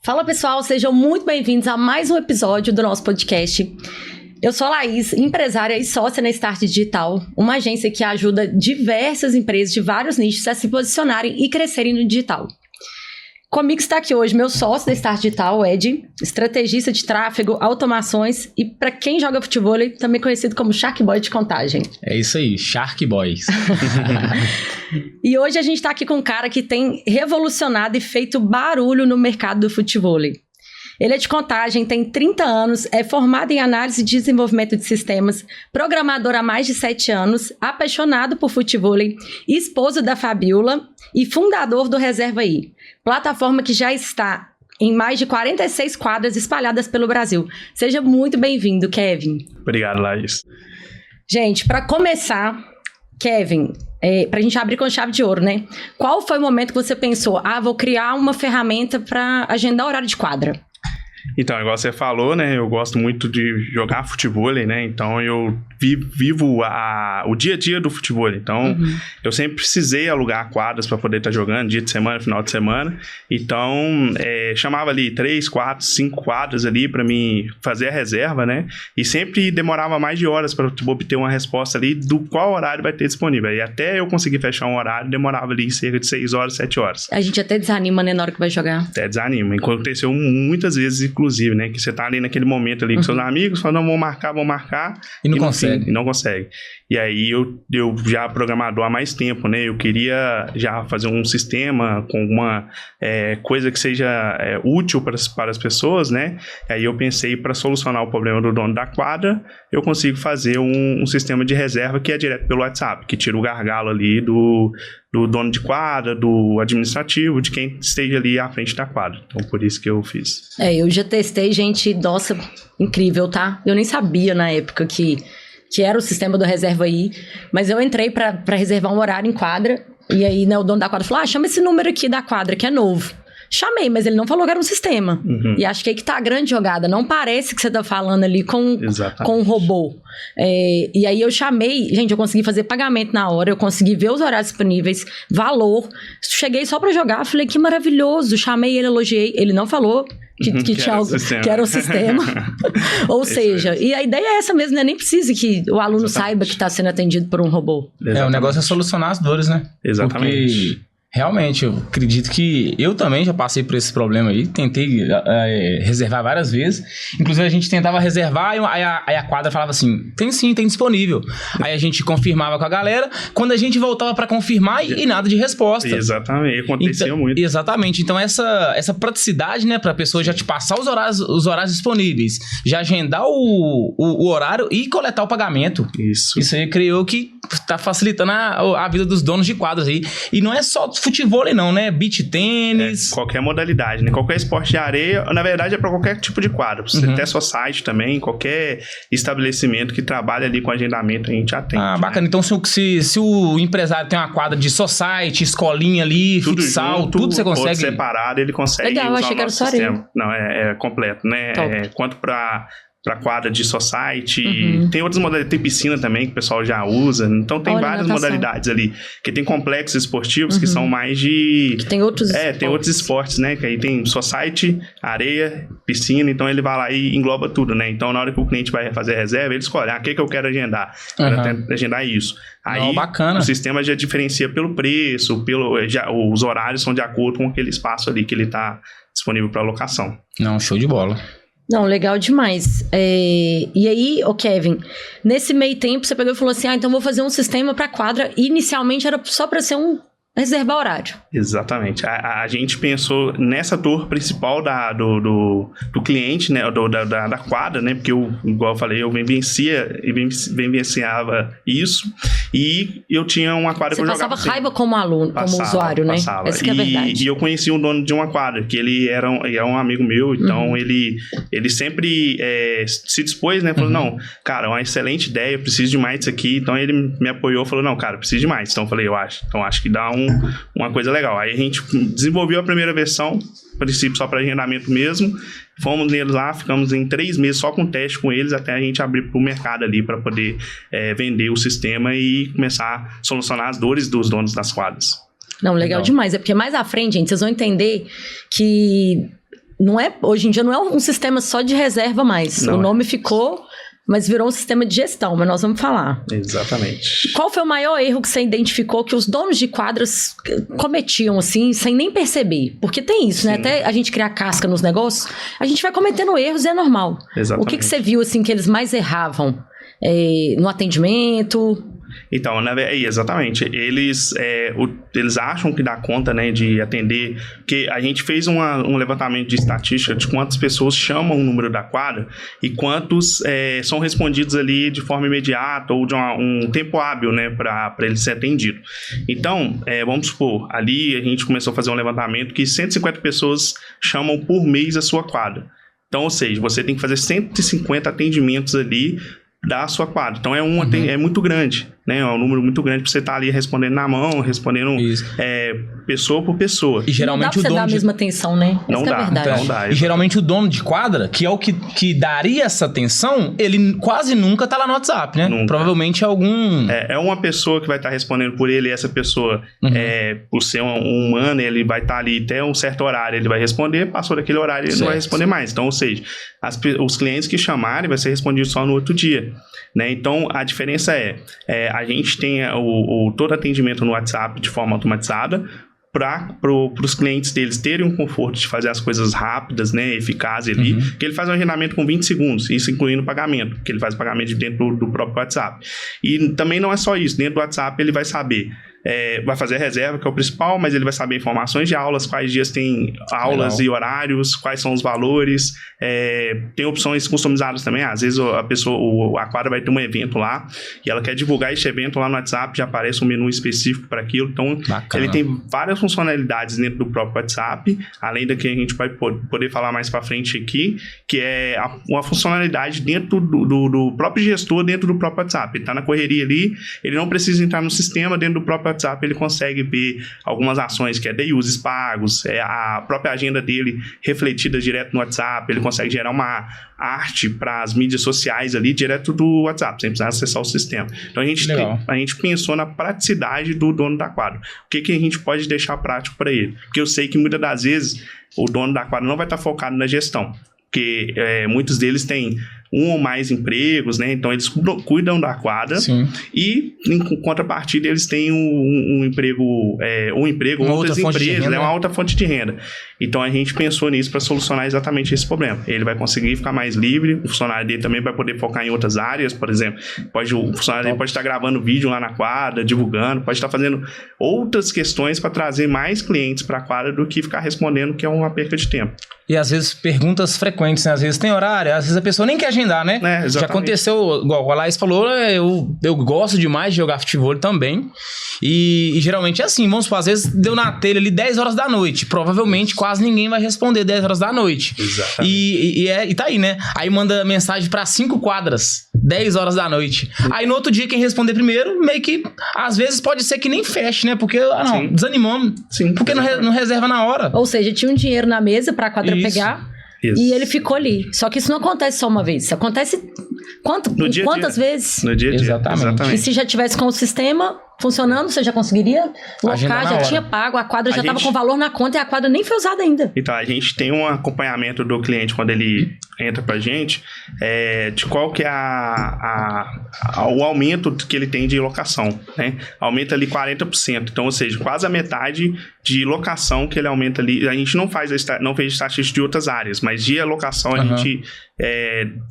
Fala pessoal, sejam muito bem-vindos a mais um episódio do nosso podcast. Eu sou a Laís, empresária e sócia na Start Digital, uma agência que ajuda diversas empresas de vários nichos a se posicionarem e crescerem no digital. Comigo está aqui hoje meu sócio da Start Digital, o Ed, estrategista de tráfego, automações e, para quem joga futebol, também conhecido como Shark Boy de Contagem. É isso aí, Shark Boys. E hoje a gente está aqui com um cara que tem revolucionado e feito barulho no mercado do futebol. Ele é de Contagem, tem 30 anos, é formado em análise e desenvolvimento de sistemas, programador há mais de 7 anos, apaixonado por futebol, esposo da Fabiola e fundador do Reserva I, plataforma que já está em mais de 46 quadras espalhadas pelo Brasil. Seja muito bem-vindo, Kevin. Obrigado, Laís. Gente, para começar, Kevin, para a gente abrir com chave de ouro, né? Qual foi o momento que você pensou, vou criar uma ferramenta para agendar horário de quadra? Então, igual você falou, né, eu gosto muito de jogar futebol, né, então eu vivo o dia a dia do futebol, então eu sempre precisei alugar quadras para poder estar jogando, dia de semana, final de semana, então chamava ali 3, 4, 5 quadras ali para mim fazer a reserva, né, e sempre demorava mais de horas para obter uma resposta ali do qual horário vai ter disponível, e até eu conseguir fechar um horário, demorava ali cerca de 6 horas, 7 horas. A gente até desanima, né, na hora que vai jogar. Até desanima, aconteceu muitas vezes, inclusive, né, que você tá ali naquele momento ali com seus amigos, falando, não, vou marcar. E não consegue. E não consegue. E aí eu já programador há mais tempo, né, eu queria já fazer um sistema com uma coisa que seja útil para as pessoas, né, aí eu pensei para solucionar o problema do dono da quadra, eu consigo fazer um sistema de reserva que é direto pelo WhatsApp, que tira o gargalo ali do dono de quadra, do administrativo, de quem esteja ali à frente da quadra. Então, por isso que eu fiz. Eu já testei, gente, nossa, incrível, tá? Eu nem sabia na época que era o sistema do Reserva I, mas eu entrei pra reservar um horário em quadra, e aí, né, o dono da quadra falou, chama esse número aqui da quadra, que é novo. Chamei, mas ele não falou que era um sistema. E acho que aí que tá a grande jogada. Não parece que você tá falando ali com um robô. E aí eu chamei, gente, eu consegui fazer pagamento na hora, eu consegui ver os horários disponíveis, valor. Cheguei só pra jogar, falei, que maravilhoso. Chamei ele, elogiei. Ele não falou que tinha algo, que era o sistema. Ou seja, e a ideia é essa mesmo, né? Nem precisa que o aluno saiba que está sendo atendido por um robô. O negócio é solucionar as dores, né? Exatamente. Porque realmente, eu acredito que eu também já passei por esse problema aí, tentei reservar várias vezes, inclusive a gente tentava reservar, aí a quadra falava assim, tem sim, tem disponível, aí a gente confirmava com a galera, quando a gente voltava para confirmar e nada de resposta. Exatamente, acontecia muito. Exatamente, então essa praticidade, né, para a pessoa já te passar os horários disponíveis, já agendar o horário e coletar o pagamento. Isso aí criou que tá facilitando a vida dos donos de quadras aí, e não é só futebol não, né? Beach tênis. Qualquer modalidade, né? Qualquer esporte de areia, na verdade é para qualquer tipo de quadra. Você até só site também, qualquer estabelecimento que trabalha ali com agendamento, a gente atende. Bacana. Né? Então, se o empresário tem uma quadra de society, escolinha ali, tudo futsal, junto, tudo você consegue. Separado, ele consegue. Legal, usar achei que era só sistema. Não, é completo, né? Quanto para quadra de society, tem outras modalidades, tem piscina também que o pessoal já usa, então tem várias modalidades ali, que tem complexos esportivos que são mais de... Que tem outros esportes. Tem outros esportes, né, que aí tem society, areia, piscina, então ele vai lá e engloba tudo, né, então na hora que o cliente vai fazer a reserva, ele escolhe, o que eu quero agendar, quero agendar isso. Aí bacana. O sistema já diferencia pelo preço, os horários são de acordo com aquele espaço ali que ele está disponível para locação. Não, show de bola. Não, legal demais. E aí, Kevin, nesse meio tempo você pegou e falou assim, então vou fazer um sistema para quadra. Inicialmente era só para ser reservar horário. Exatamente. A gente pensou nessa dor principal do cliente, né, da quadra, né, porque igual eu falei, eu vivenciava isso e eu tinha uma quadra que eu jogava. Você passava raiva como aluno, como usuário, né? Essa que é a verdade. E eu conheci um dono de uma quadra, que ele era um amigo meu, então ele sempre se dispôs, né, falou, não, cara, é uma excelente ideia, eu preciso de mais disso aqui, então ele me apoiou, falou, não, cara, eu preciso de mais, então eu falei, acho que dá uma coisa legal. Aí a gente desenvolveu a primeira versão, a princípio só para agendamento mesmo, fomos neles lá, ficamos em 3 meses só com teste com eles, até a gente abrir para o mercado ali, para poder vender o sistema e começar a solucionar as dores dos donos das quadras. Não, legal demais, é porque mais à frente, gente, vocês vão entender que hoje em dia não é um sistema só de reserva mais. Não o nome ficou, mas virou um sistema de gestão, mas nós vamos falar. Exatamente. Qual foi o maior erro que você identificou que os donos de quadras cometiam, assim, sem nem perceber? Porque tem isso, né? Até a gente criar casca nos negócios, a gente vai cometendo erros e é normal. Exatamente. O que você viu, assim, que eles mais erravam? No atendimento? Então, exatamente. Eles acham que dá conta, né, de atender, porque a gente fez um levantamento de estatística de quantas pessoas chamam o número da quadra e quantos são respondidos ali de forma imediata ou de um tempo hábil, né, para ele ser atendido. Então, vamos supor, ali a gente começou a fazer um levantamento que 150 pessoas chamam por mês a sua quadra. Então, ou seja, você tem que fazer 150 atendimentos ali da sua quadra. Então é muito grande, né? É um número muito grande pra você estar ali respondendo na mão, respondendo pessoa por pessoa. E geralmente não dá pra você dar a mesma atenção, né? Não dá, é a verdade. Não dá. E geralmente o dono de quadra, que é o que daria essa atenção, ele quase nunca tá lá no WhatsApp, né? Nunca. Provavelmente algum... É uma pessoa que vai estar respondendo por ele, e essa pessoa, por ser um humano, ele vai estar ali até um certo horário, ele vai responder, passou daquele horário, ele não vai responder mais. Então, ou seja, os clientes que chamarem vai ser respondido só no outro dia, né? Então, a diferença a gente tem todo atendimento no WhatsApp de forma automatizada para os clientes deles terem um conforto de fazer as coisas rápidas, né, eficazes ali, que ele faz um agendamento com 20 segundos, isso incluindo o pagamento, que ele faz o pagamento dentro do próprio WhatsApp. E também não é só isso, dentro do WhatsApp ele vai saber, vai fazer a reserva, que é o principal, mas ele vai saber informações de aulas, quais dias tem aulas e horários, quais são os valores, tem opções customizadas também, às vezes a quadra vai ter um evento lá, e ela quer divulgar esse evento lá no WhatsApp, já aparece um menu específico para aquilo, então ele tem várias funcionalidades dentro do próprio WhatsApp, além da que a gente vai poder falar mais para frente aqui, que é uma funcionalidade dentro do próprio gestor, dentro do próprio WhatsApp. Ele está na correria ali, ele não precisa entrar no sistema, dentro do próprio WhatsApp ele consegue ver algumas ações que day uses pagos, a própria agenda dele refletida direto no WhatsApp, ele consegue gerar uma arte para as mídias sociais ali direto do WhatsApp, sem precisar acessar o sistema. Então a gente pensou na praticidade do dono da quadra. O que a gente pode deixar prático para ele? Porque eu sei que muitas das vezes o dono da quadra não vai estar focado na gestão, porque muitos deles têm um ou mais empregos, né? Então eles cuidam da quadra. Sim. E em contrapartida eles têm um emprego, outras empresas, né? Uma alta fonte de renda. Então a gente pensou nisso para solucionar exatamente esse problema. Ele vai conseguir ficar mais livre, o funcionário dele também vai poder focar em outras áreas, por exemplo, o funcionário dele pode estar gravando vídeo lá na quadra, divulgando, pode estar fazendo outras questões para trazer mais clientes para a quadra do que ficar respondendo, que é uma perca de tempo. E às vezes perguntas frequentes, né? Às vezes tem horário, às vezes a pessoa nem quer agendar, né? Já aconteceu, igual a Laís falou, eu gosto demais de jogar futebol também. E geralmente é assim, vamos supor, às vezes deu na telha ali 10 horas da noite. Provavelmente quase ninguém vai responder 10 horas da noite. Exatamente. E tá aí, né? Aí manda mensagem para 5 quadras, 10 horas da noite. Aí no outro dia quem responder primeiro, meio que às vezes pode ser que nem feche, né? Porque, desanimamos. Sim, porque não reserva na hora. Ou seja, tinha um dinheiro na mesa pra quadra pegar. Isso. E ele ficou ali. Só que isso não acontece só uma vez. Isso acontece quantas vezes? No dia a dia. Exatamente. E se já tivesse com o sistema funcionando, você já conseguiria locar, já tinha pago, a quadra já estava com valor na conta e a quadra nem foi usada ainda. Então, a gente tem um acompanhamento do cliente quando ele entra pra gente, de qual que é o aumento que ele tem de locação, né? Aumenta ali 40%. Então, ou seja, quase a metade de locação que ele aumenta ali. A gente não fez estatística de outras áreas, mas de alocação a gente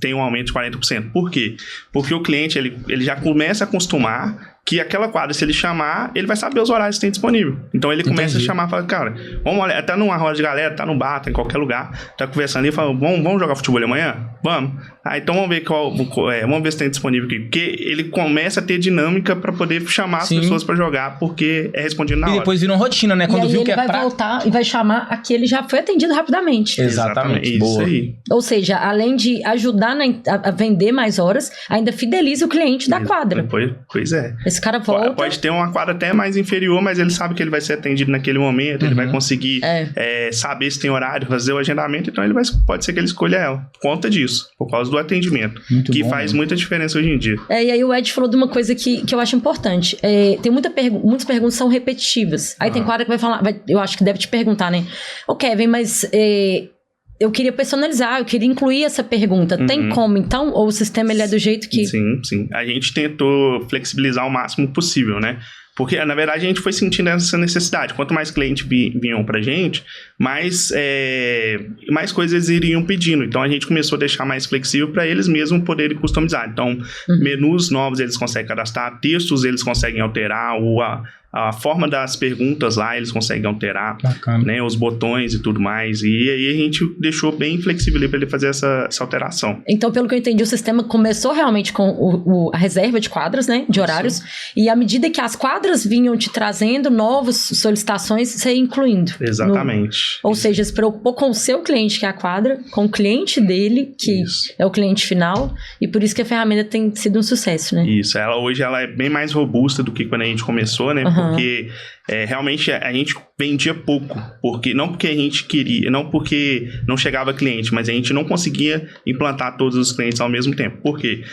tem um aumento de 40%. Por quê? Porque o cliente ele já começa a acostumar que aquela quadra, se ele chamar, ele vai saber os horários que tem disponível. Então ele começa a chamar e fala, cara, vamos olhar, tá numa roda de galera, tá no bar, tá em qualquer lugar, tá conversando ali, fala, vamos jogar futebol amanhã? Vamos. Então vamos ver vamos ver se tem disponível aqui. Porque ele começa a ter dinâmica para poder chamar as pessoas para jogar, porque é respondido na hora. E depois vira uma rotina, né? Quando viu que ele vai voltar e vai chamar aqui, ele já foi atendido rapidamente. Exatamente. Isso aí. Ou seja, além de ajudar a vender mais horas, ainda fideliza o cliente da quadra. Pois é. Esse cara volta. Pode ter uma quadra até mais inferior, mas ele sabe que ele vai ser atendido naquele momento, ele vai conseguir saber se tem horário, fazer o agendamento, então pode ser que ele escolha ela. Por conta disso, por causa do atendimento. Muito que bom, faz muita diferença hoje em dia. E aí o Ed falou de uma coisa que eu acho importante. Tem muitas perguntas são repetitivas. Aí tem quadra que vai falar, eu acho que deve te perguntar, né? Ô Kevin, mas eu queria personalizar, eu queria incluir essa pergunta. Tem como, então? Ou o sistema ele é do jeito que... Sim. A gente tentou flexibilizar o máximo possível, né? Porque, na verdade, a gente foi sentindo essa necessidade. Quanto mais clientes vinham pra gente, mais coisas iriam pedindo. Então, a gente começou a deixar mais flexível para eles mesmos poderem customizar. Então, menus novos eles conseguem cadastrar, textos eles conseguem alterar, a forma das perguntas lá eles conseguem alterar, né, os botões e tudo mais. E aí a gente deixou bem flexível para ele fazer essa alteração. Então, pelo que eu entendi, o sistema começou realmente com a reserva de quadras, né, de horários, e à medida que as quadras vinham te trazendo novas solicitações, você ia incluindo. Exatamente. Ou seja, se preocupou com o seu cliente, que é a quadra, com o cliente dele, que é o cliente final, e por isso que a ferramenta tem sido um sucesso, né? Isso. Hoje ela é bem mais robusta do que quando a gente começou, né? Porque realmente a gente vendia pouco, não porque a gente queria, não porque não chegava cliente, mas a gente não conseguia implantar todos os clientes ao mesmo tempo. Por quê?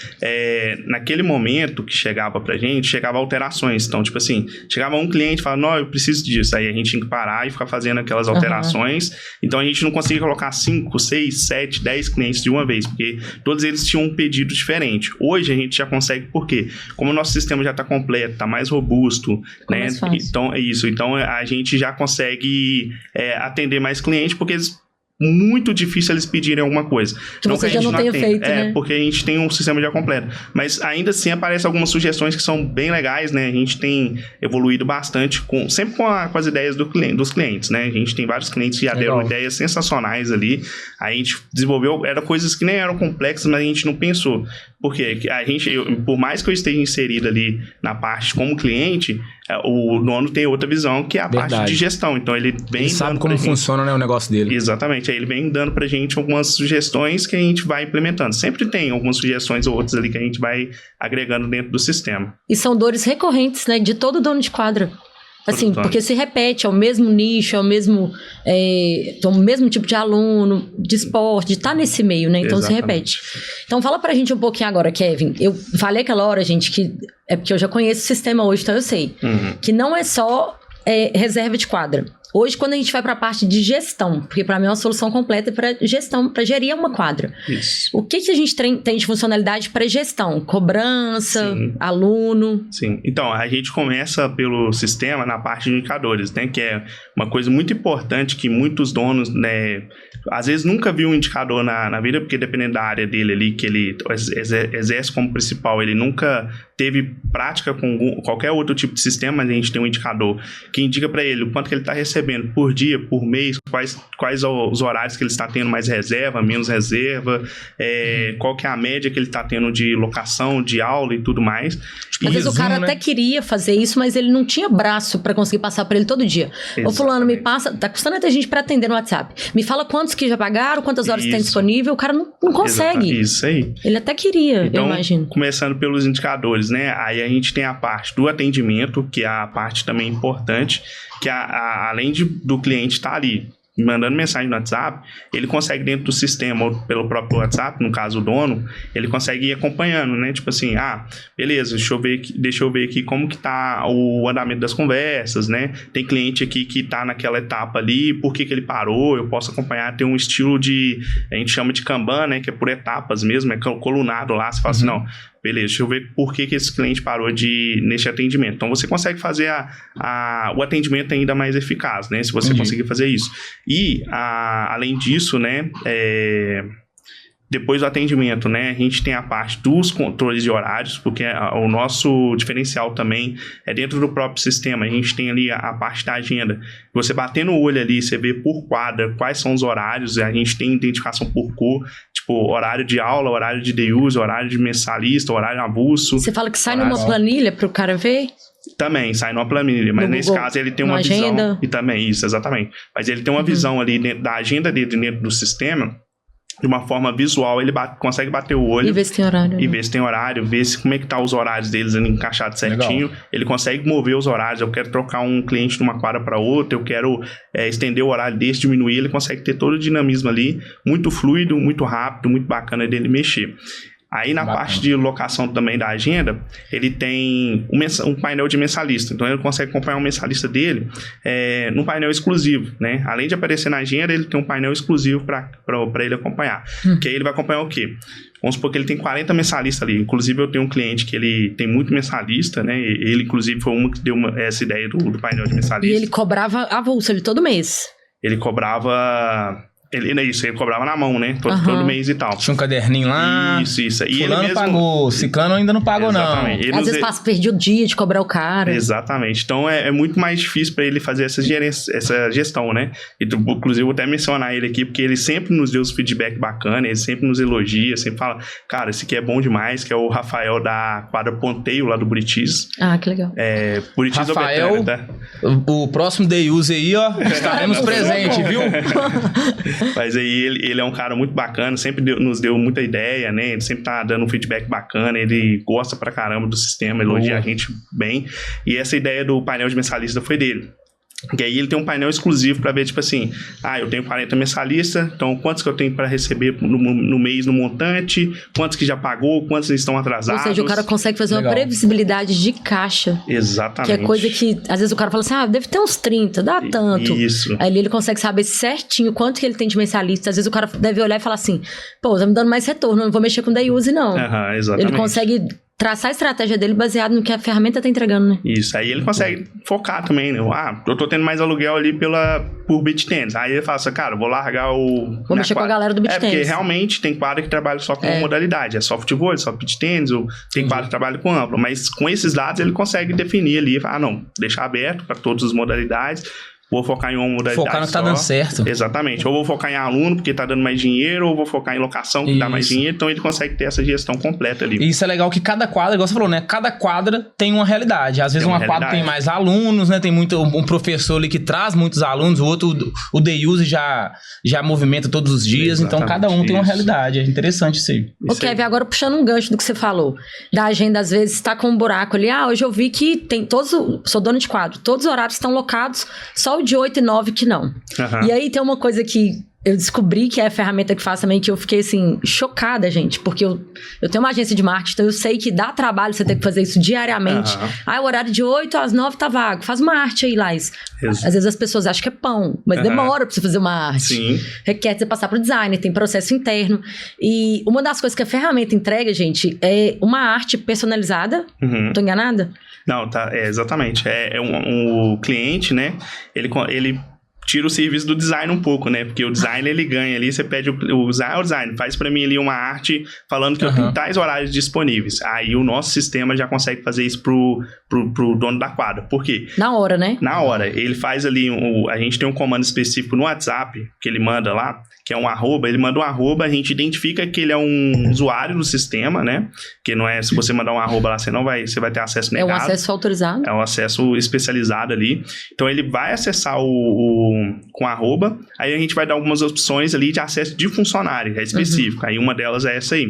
Naquele momento que chegava pra gente, chegava alterações. Então, tipo assim, chegava um cliente e falava, não, eu preciso disso. Aí a gente tinha que parar e ficar fazendo aquelas alterações. Então a gente não conseguia colocar 5, 6, 7, 10 clientes de uma vez, porque todos eles tinham um pedido diferente. Hoje a gente já consegue, por quê? Como o nosso sistema já está completo, está mais robusto, né? Então é isso. Então a gente já consegue atender mais clientes, porque muito difícil eles pedirem alguma coisa. Que você já não tenha feito, né? Porque a gente tem um sistema já completo. Mas ainda assim aparecem algumas sugestões que são bem legais, né? A gente tem evoluído bastante, sempre com as ideias dos clientes, né? A gente tem vários clientes que já deram ideias sensacionais ali. A gente desenvolveu, eram coisas que nem eram complexas, mas a gente não pensou. Porque por mais que eu esteja inserido ali na parte como cliente, o dono tem outra visão, que é a parte de gestão. Então ele sabe como funciona, né, o negócio dele. Exatamente. Aí ele vem dando pra gente algumas sugestões que a gente vai implementando. Sempre tem algumas sugestões ou outras ali que a gente vai agregando dentro do sistema. E são dores recorrentes, né, de todo dono de quadra. Assim, porque se repete, é o mesmo nicho, é o mesmo tipo de aluno, de esporte, tá nesse meio, né? Então se repete. Então fala pra gente um pouquinho agora, Kevin. Eu falei aquela hora, gente, que é porque eu já conheço o sistema hoje, então eu sei. Que não é só reserva de quadra. Hoje, quando a gente vai para a parte de gestão, porque para mim é uma solução completa para gestão, para gerir uma quadra. Isso. O que a gente tem de funcionalidade para gestão? Cobrança, aluno? Sim. Então, a gente começa pelo sistema na parte de indicadores, né? Que é uma coisa muito importante que muitos donos, né, às vezes nunca viu um indicador na vida, porque dependendo da área dele ali, que ele exerce como principal, ele nunca teve prática com qualquer outro tipo de sistema, mas a gente tem um indicador que indica para ele o quanto que ele está recebendo por dia, por mês, quais os horários que ele está tendo mais reserva, menos reserva, qual que é a média que ele está tendo de locação, de aula e tudo mais. Às vezes o cara até queria fazer isso, mas ele não tinha braço para conseguir passar para ele todo dia. Exatamente. Ô fulano, me passa, tá custando até gente para atender no WhatsApp. Me fala quantos que já pagaram, quantas horas tem disponível, o cara não consegue. Exatamente. Isso aí. Ele até queria, então, eu imagino. Começando pelos indicadores, né? Aí a gente tem a parte do atendimento, que é a parte também importante, que além do cliente estar ali mandando mensagem no WhatsApp, ele consegue dentro do sistema, ou pelo próprio WhatsApp, no caso o dono, ele consegue ir acompanhando, né? Tipo assim, beleza, deixa eu ver aqui como que tá o andamento das conversas, né? Tem cliente aqui que tá naquela etapa ali, por que ele parou, eu posso acompanhar, tem um estilo a gente chama de Kanban, né? Que é por etapas mesmo, é colunado lá, você fala assim, não, beleza, deixa eu ver por que esse cliente parou nesse atendimento. Então, você consegue fazer o atendimento ainda mais eficaz, né? Se você conseguir fazer isso. E, além disso, né? Depois do atendimento, né? A gente tem a parte dos controles de horários, porque o nosso diferencial também é dentro do próprio sistema. A gente tem ali a parte da agenda. Você bater no olho ali, você vê por quadra quais são os horários. A gente tem identificação por cor, tipo horário de aula, horário de day use, horário de mensalista, horário avulso. Você fala que sai numa planilha para o cara ver? Também sai numa planilha, mas nesse caso ele tem uma visão. Agenda. E também, isso, exatamente. Mas ele tem uma visão ali da agenda dele dentro do sistema. De uma forma visual, ele consegue bater o olho. E ver se tem horário. E ver se tem horário, ver como é que tá os horários deles ali encaixados certinho. Legal. Ele consegue mover os horários. Eu quero trocar um cliente de uma quadra para outra, eu quero estender o horário desse, diminuir. Ele consegue ter todo o dinamismo ali, muito fluido, muito rápido, muito bacana dele mexer. Aí na parte de locação também da agenda, ele tem um painel de mensalista. Então ele consegue acompanhar o mensalista dele num painel exclusivo, né? Além de aparecer na agenda, ele tem um painel exclusivo para ele acompanhar. Que aí ele vai acompanhar o quê? Vamos supor que ele tem 40 mensalistas ali. Inclusive, eu tenho um cliente que ele tem muito mensalista, né? Ele, inclusive, foi que deu essa ideia do painel de mensalista. E ele cobrava avulso ali todo mês? Ele cobrava... Ele cobrava na mão, né? Todo mês e tal. Tinha um caderninho lá. Isso. E fulano ele mesmo... pagou, ciclano ainda não pagou, exatamente. não. Às vezes perdi o dia de cobrar o cara. Exatamente. Então, é muito mais difícil para ele fazer essa gestão, né? E, inclusive, eu vou até mencionar ele aqui, porque ele sempre nos deu os feedback bacana, ele sempre nos elogia, sempre fala, cara, esse aqui é bom demais, que é o Rafael da quadra Ponteio, lá do Buritis. Ah, que legal. Buritis Rafael, tá? O próximo Day Use aí, ó, estaremos presente, viu? Mas aí ele é um cara muito bacana, sempre nos deu muita ideia, né? Ele sempre tá dando um feedback bacana, ele gosta pra caramba do sistema, elogia a gente bem. E essa ideia do painel de mensalista foi dele. Que aí ele tem um painel exclusivo para ver, tipo assim, eu tenho 40 mensalistas, então quantos que eu tenho para receber no mês no montante, quantos que já pagou, quantos estão atrasados. Ou seja, o cara consegue fazer uma previsibilidade de caixa. Exatamente. Que é coisa que, às vezes o cara fala assim, deve ter uns 30, dá tanto. Isso. Aí ele consegue saber certinho quanto que ele tem de mensalista. Às vezes o cara deve olhar e falar assim, pô, tá me dando mais retorno, não vou mexer com day use não. Exatamente. Ele consegue traçar a estratégia dele baseado no que a ferramenta tá entregando, né? Isso, aí ele consegue focar também, né? Eu tô tendo mais aluguel ali por BitTennis. Aí ele fala assim, cara, vou largar Vou mexer com a galera do BitTennis. Porque realmente tem quadra que trabalha só com uma modalidade. É softball, só BitTennis, ou tem quadra que trabalha com ampla. Mas com esses dados ele consegue definir ali, deixar aberto para todas as modalidades. Vou focar em uma modalidade focar no que tá dando certo. Exatamente. Ou vou focar em aluno, porque tá dando mais dinheiro, ou vou focar em locação, que dá mais dinheiro. Então, ele consegue ter essa gestão completa ali. E isso é legal que cada quadra, igual você falou, né? Cada quadra tem uma realidade. Às vezes uma quadra tem mais alunos, né? Tem um professor ali que traz muitos alunos, o outro, o day use já movimenta todos os dias. Exatamente. Então, cada um tem uma realidade. É interessante isso aí. Ô, Kevin, agora puxando um gancho do que você falou. Da agenda, às vezes, tá com um buraco ali. Hoje eu vi que tem sou dona de quadro. Todos os horários estão locados, só o de 8 e 9 que não. E aí tem uma coisa que eu descobri que é a ferramenta que faz também, que eu fiquei assim, chocada, gente, porque eu tenho uma agência de marketing, então eu sei que dá trabalho você ter que fazer isso diariamente. O horário de 8 às 9 tá vago, faz uma arte aí, Laís. Às vezes as pessoas acham que é pão, mas demora pra você fazer uma arte. Sim. Requer você passar pro designer, tem processo interno. E uma das coisas que a ferramenta entrega, gente, é uma arte personalizada. Tô enganada? Não, exatamente. O cliente, né, ele tira o serviço do design um pouco, né? Porque o design ele ganha ali, você pede o design, faz pra mim ali uma arte falando que eu tenho tais horários disponíveis. Aí o nosso sistema já consegue fazer isso pro dono da quadra. Por quê? Na hora, né? Na hora. Ele faz ali, a gente tem um comando específico no WhatsApp, que ele manda lá, que é um arroba, ele manda um arroba, a gente identifica que ele é um usuário do sistema, né? Que não é, se você mandar um arroba lá, você vai ter acesso negado. É um acesso autorizado. É um acesso especializado ali. Então ele vai acessar com arroba, aí a gente vai dar algumas opções ali de acesso de funcionário, é específico. Aí uma delas é essa aí,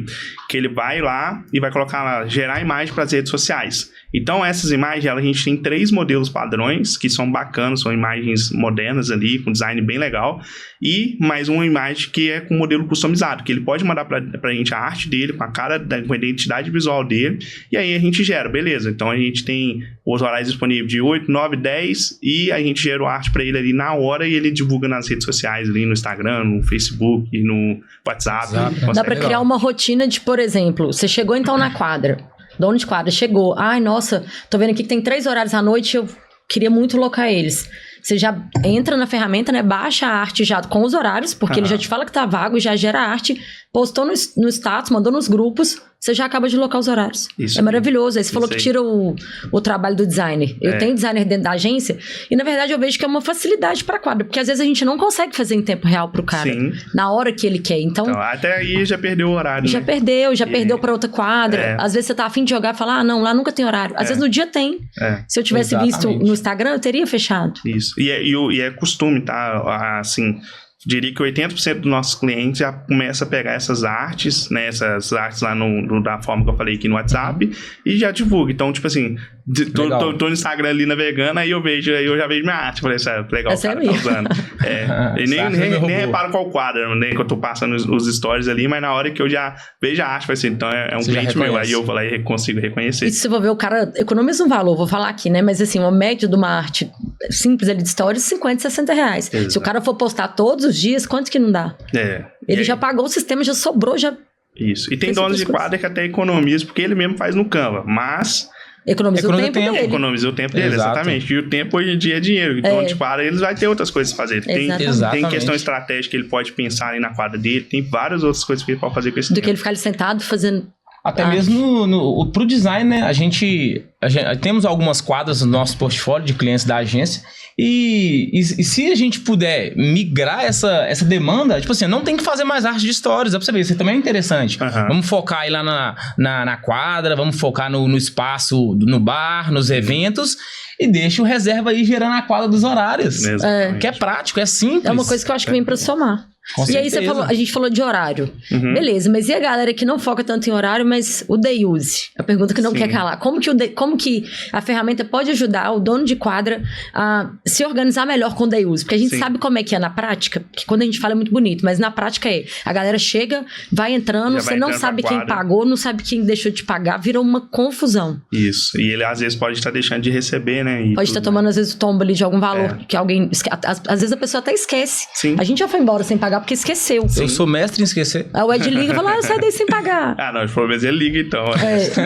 que ele vai lá e vai colocar lá, gerar imagem para as redes sociais. Então essas imagens, a gente tem 3 modelos padrões, que são bacanas, são imagens modernas ali, com design bem legal, e mais uma imagem que é com modelo customizado, que ele pode mandar pra gente a arte dele, com a cara, com a identidade visual dele, e aí a gente gera, beleza. Então a gente tem os horários disponíveis de 8, 9, 10, e a gente gera a arte pra ele ali na hora, e ele divulga nas redes sociais ali, no Instagram, no Facebook, no WhatsApp. Dá pra criar uma rotina de, por exemplo, você chegou então na quadra, dono de quadra, chegou. Ai, nossa, tô vendo aqui que tem 3 horários à noite, eu queria muito locar eles. Você já entra na ferramenta, né? Baixa a arte já com os horários, porque ele já te fala que tá vago, já gera a arte, postou no status, mandou nos grupos, você já acaba de locar os horários. Isso é maravilhoso. Aí você falou que tira o trabalho do designer. Eu tenho designer dentro da agência e, na verdade, eu vejo que é uma facilidade pra quadra, porque às vezes a gente não consegue fazer em tempo real pro cara. Sim. Na hora que ele quer. Então até aí já perdeu o horário. Já perdeu pra outra quadra. Às vezes você tá afim de jogar e falar, não, lá nunca tem horário. Às vezes no dia tem. Se eu tivesse visto no Instagram, eu teria fechado. Isso. E é costume, tá? Assim, diria que 80% dos nossos clientes já começa a pegar essas artes, né? Essas artes lá da forma que eu falei aqui no WhatsApp, e já divulga. Então, tipo assim, Tô no Instagram ali navegando, aí eu já vejo minha arte. Falei, legal, o cara tá usando. E nem reparo qual quadro, nem que eu tô passando os stories ali, mas na hora que eu já vejo a arte, vai ser, então é um cliente meu. Aí eu vou lá e consigo reconhecer. E se você for ver, o cara economiza um valor, vou falar aqui, né? Mas assim, uma média de uma arte simples ali de stories, 50, 60 reais. Exato. Se o cara for postar todos os dias, quanto que não dá? Ele já pagou o sistema, já sobrou, já... Isso. E tem donos de quadra que até economizam, porque ele mesmo faz no Canva, mas... Economiza o tempo dele. Economiza o tempo dele, exatamente. E o tempo hoje em dia é dinheiro. Então, de quadra, eles vão ter outras coisas a fazer. Tem questão estratégica que ele pode pensar ali na quadra dele, tem várias outras coisas que ele pode fazer com esse tempo. Do que ele ficar ali sentado fazendo... Até mesmo pro design, né? A gente temos algumas quadras no nosso portfólio de clientes da agência e se a gente puder migrar essa demanda, tipo assim, não tem que fazer mais arte de stories, dá pra você ver, isso também é interessante. Vamos focar aí lá na quadra, vamos focar no espaço, no bar, nos eventos e deixa o reserva aí gerando a quadra dos horários. Que é prático, é simples. É uma coisa que eu acho que vem pra somar. E aí a gente falou de horário. Beleza, mas e a galera que não foca tanto em horário, mas o day use? A pergunta que não quer calar. Como que a ferramenta pode ajudar o dono de quadra a se organizar melhor com o day use? Porque a gente sabe como é que é na prática, que quando a gente fala é muito bonito, mas na prática a galera chega, vai entrando, você não sabe quem pagou, não sabe quem deixou de pagar, vira uma confusão. Isso, e ele às vezes pode estar deixando de receber, né? Pode estar tomando às vezes o tombo ali de algum valor, que alguém... Às vezes a pessoa até esquece. A gente já foi embora sem pagar porque esqueceu. Eu sou mestre em esquecer. Aí o Ed liga e fala, eu saí daí sem pagar. Pelo menos ele liga então.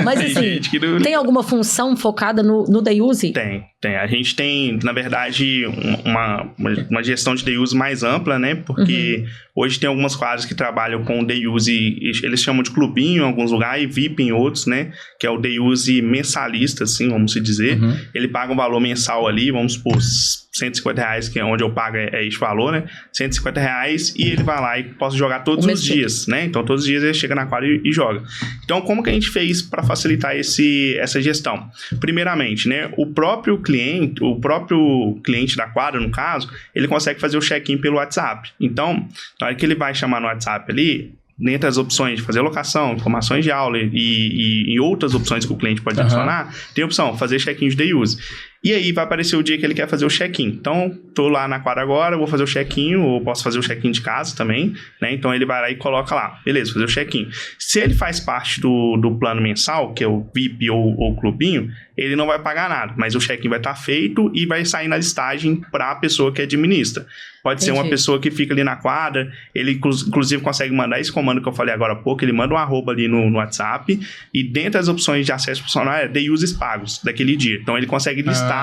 Mas assim, tem alguma função focada no day use? Tem. A gente tem, na verdade, uma gestão de day use mais ampla, né? Porque hoje tem algumas quadras que trabalham com day use, eles chamam de clubinho em alguns lugares e VIP em outros, né? Que é o day use mensalista, assim, vamos se dizer. Ele paga um valor mensal ali, vamos supor, R$150, que é onde eu pago esse valor, né? R$150 e ele vai lá e posso jogar todos os dias, né? Então, todos os dias ele chega na quadra e joga. Então, como que a gente fez para facilitar essa gestão? Primeiramente, né? O próprio cliente da quadra, no caso, ele consegue fazer o check-in pelo WhatsApp. Então, na hora que ele vai chamar no WhatsApp ali, dentre as opções de fazer locação, informações de aula e outras opções que o cliente pode adicionar, tem a opção fazer check-in de day use. E aí vai aparecer o dia que ele quer fazer o check-in. Então, tô lá na quadra agora, vou fazer o check-in, ou posso fazer o check-in de casa também, né? Então, ele vai lá e coloca lá, beleza, fazer o check-in. Se ele faz parte do plano mensal, que é o VIP ou clubinho, ele não vai pagar nada, mas o check-in vai estar feito e vai sair na listagem para a pessoa que administra. Pode ser uma pessoa que fica ali na quadra, ele inclusive consegue mandar esse comando que eu falei agora há pouco, ele manda um arroba ali no WhatsApp, e dentro das opções de acesso profissional é day uses pagos daquele dia. Então, ele consegue listar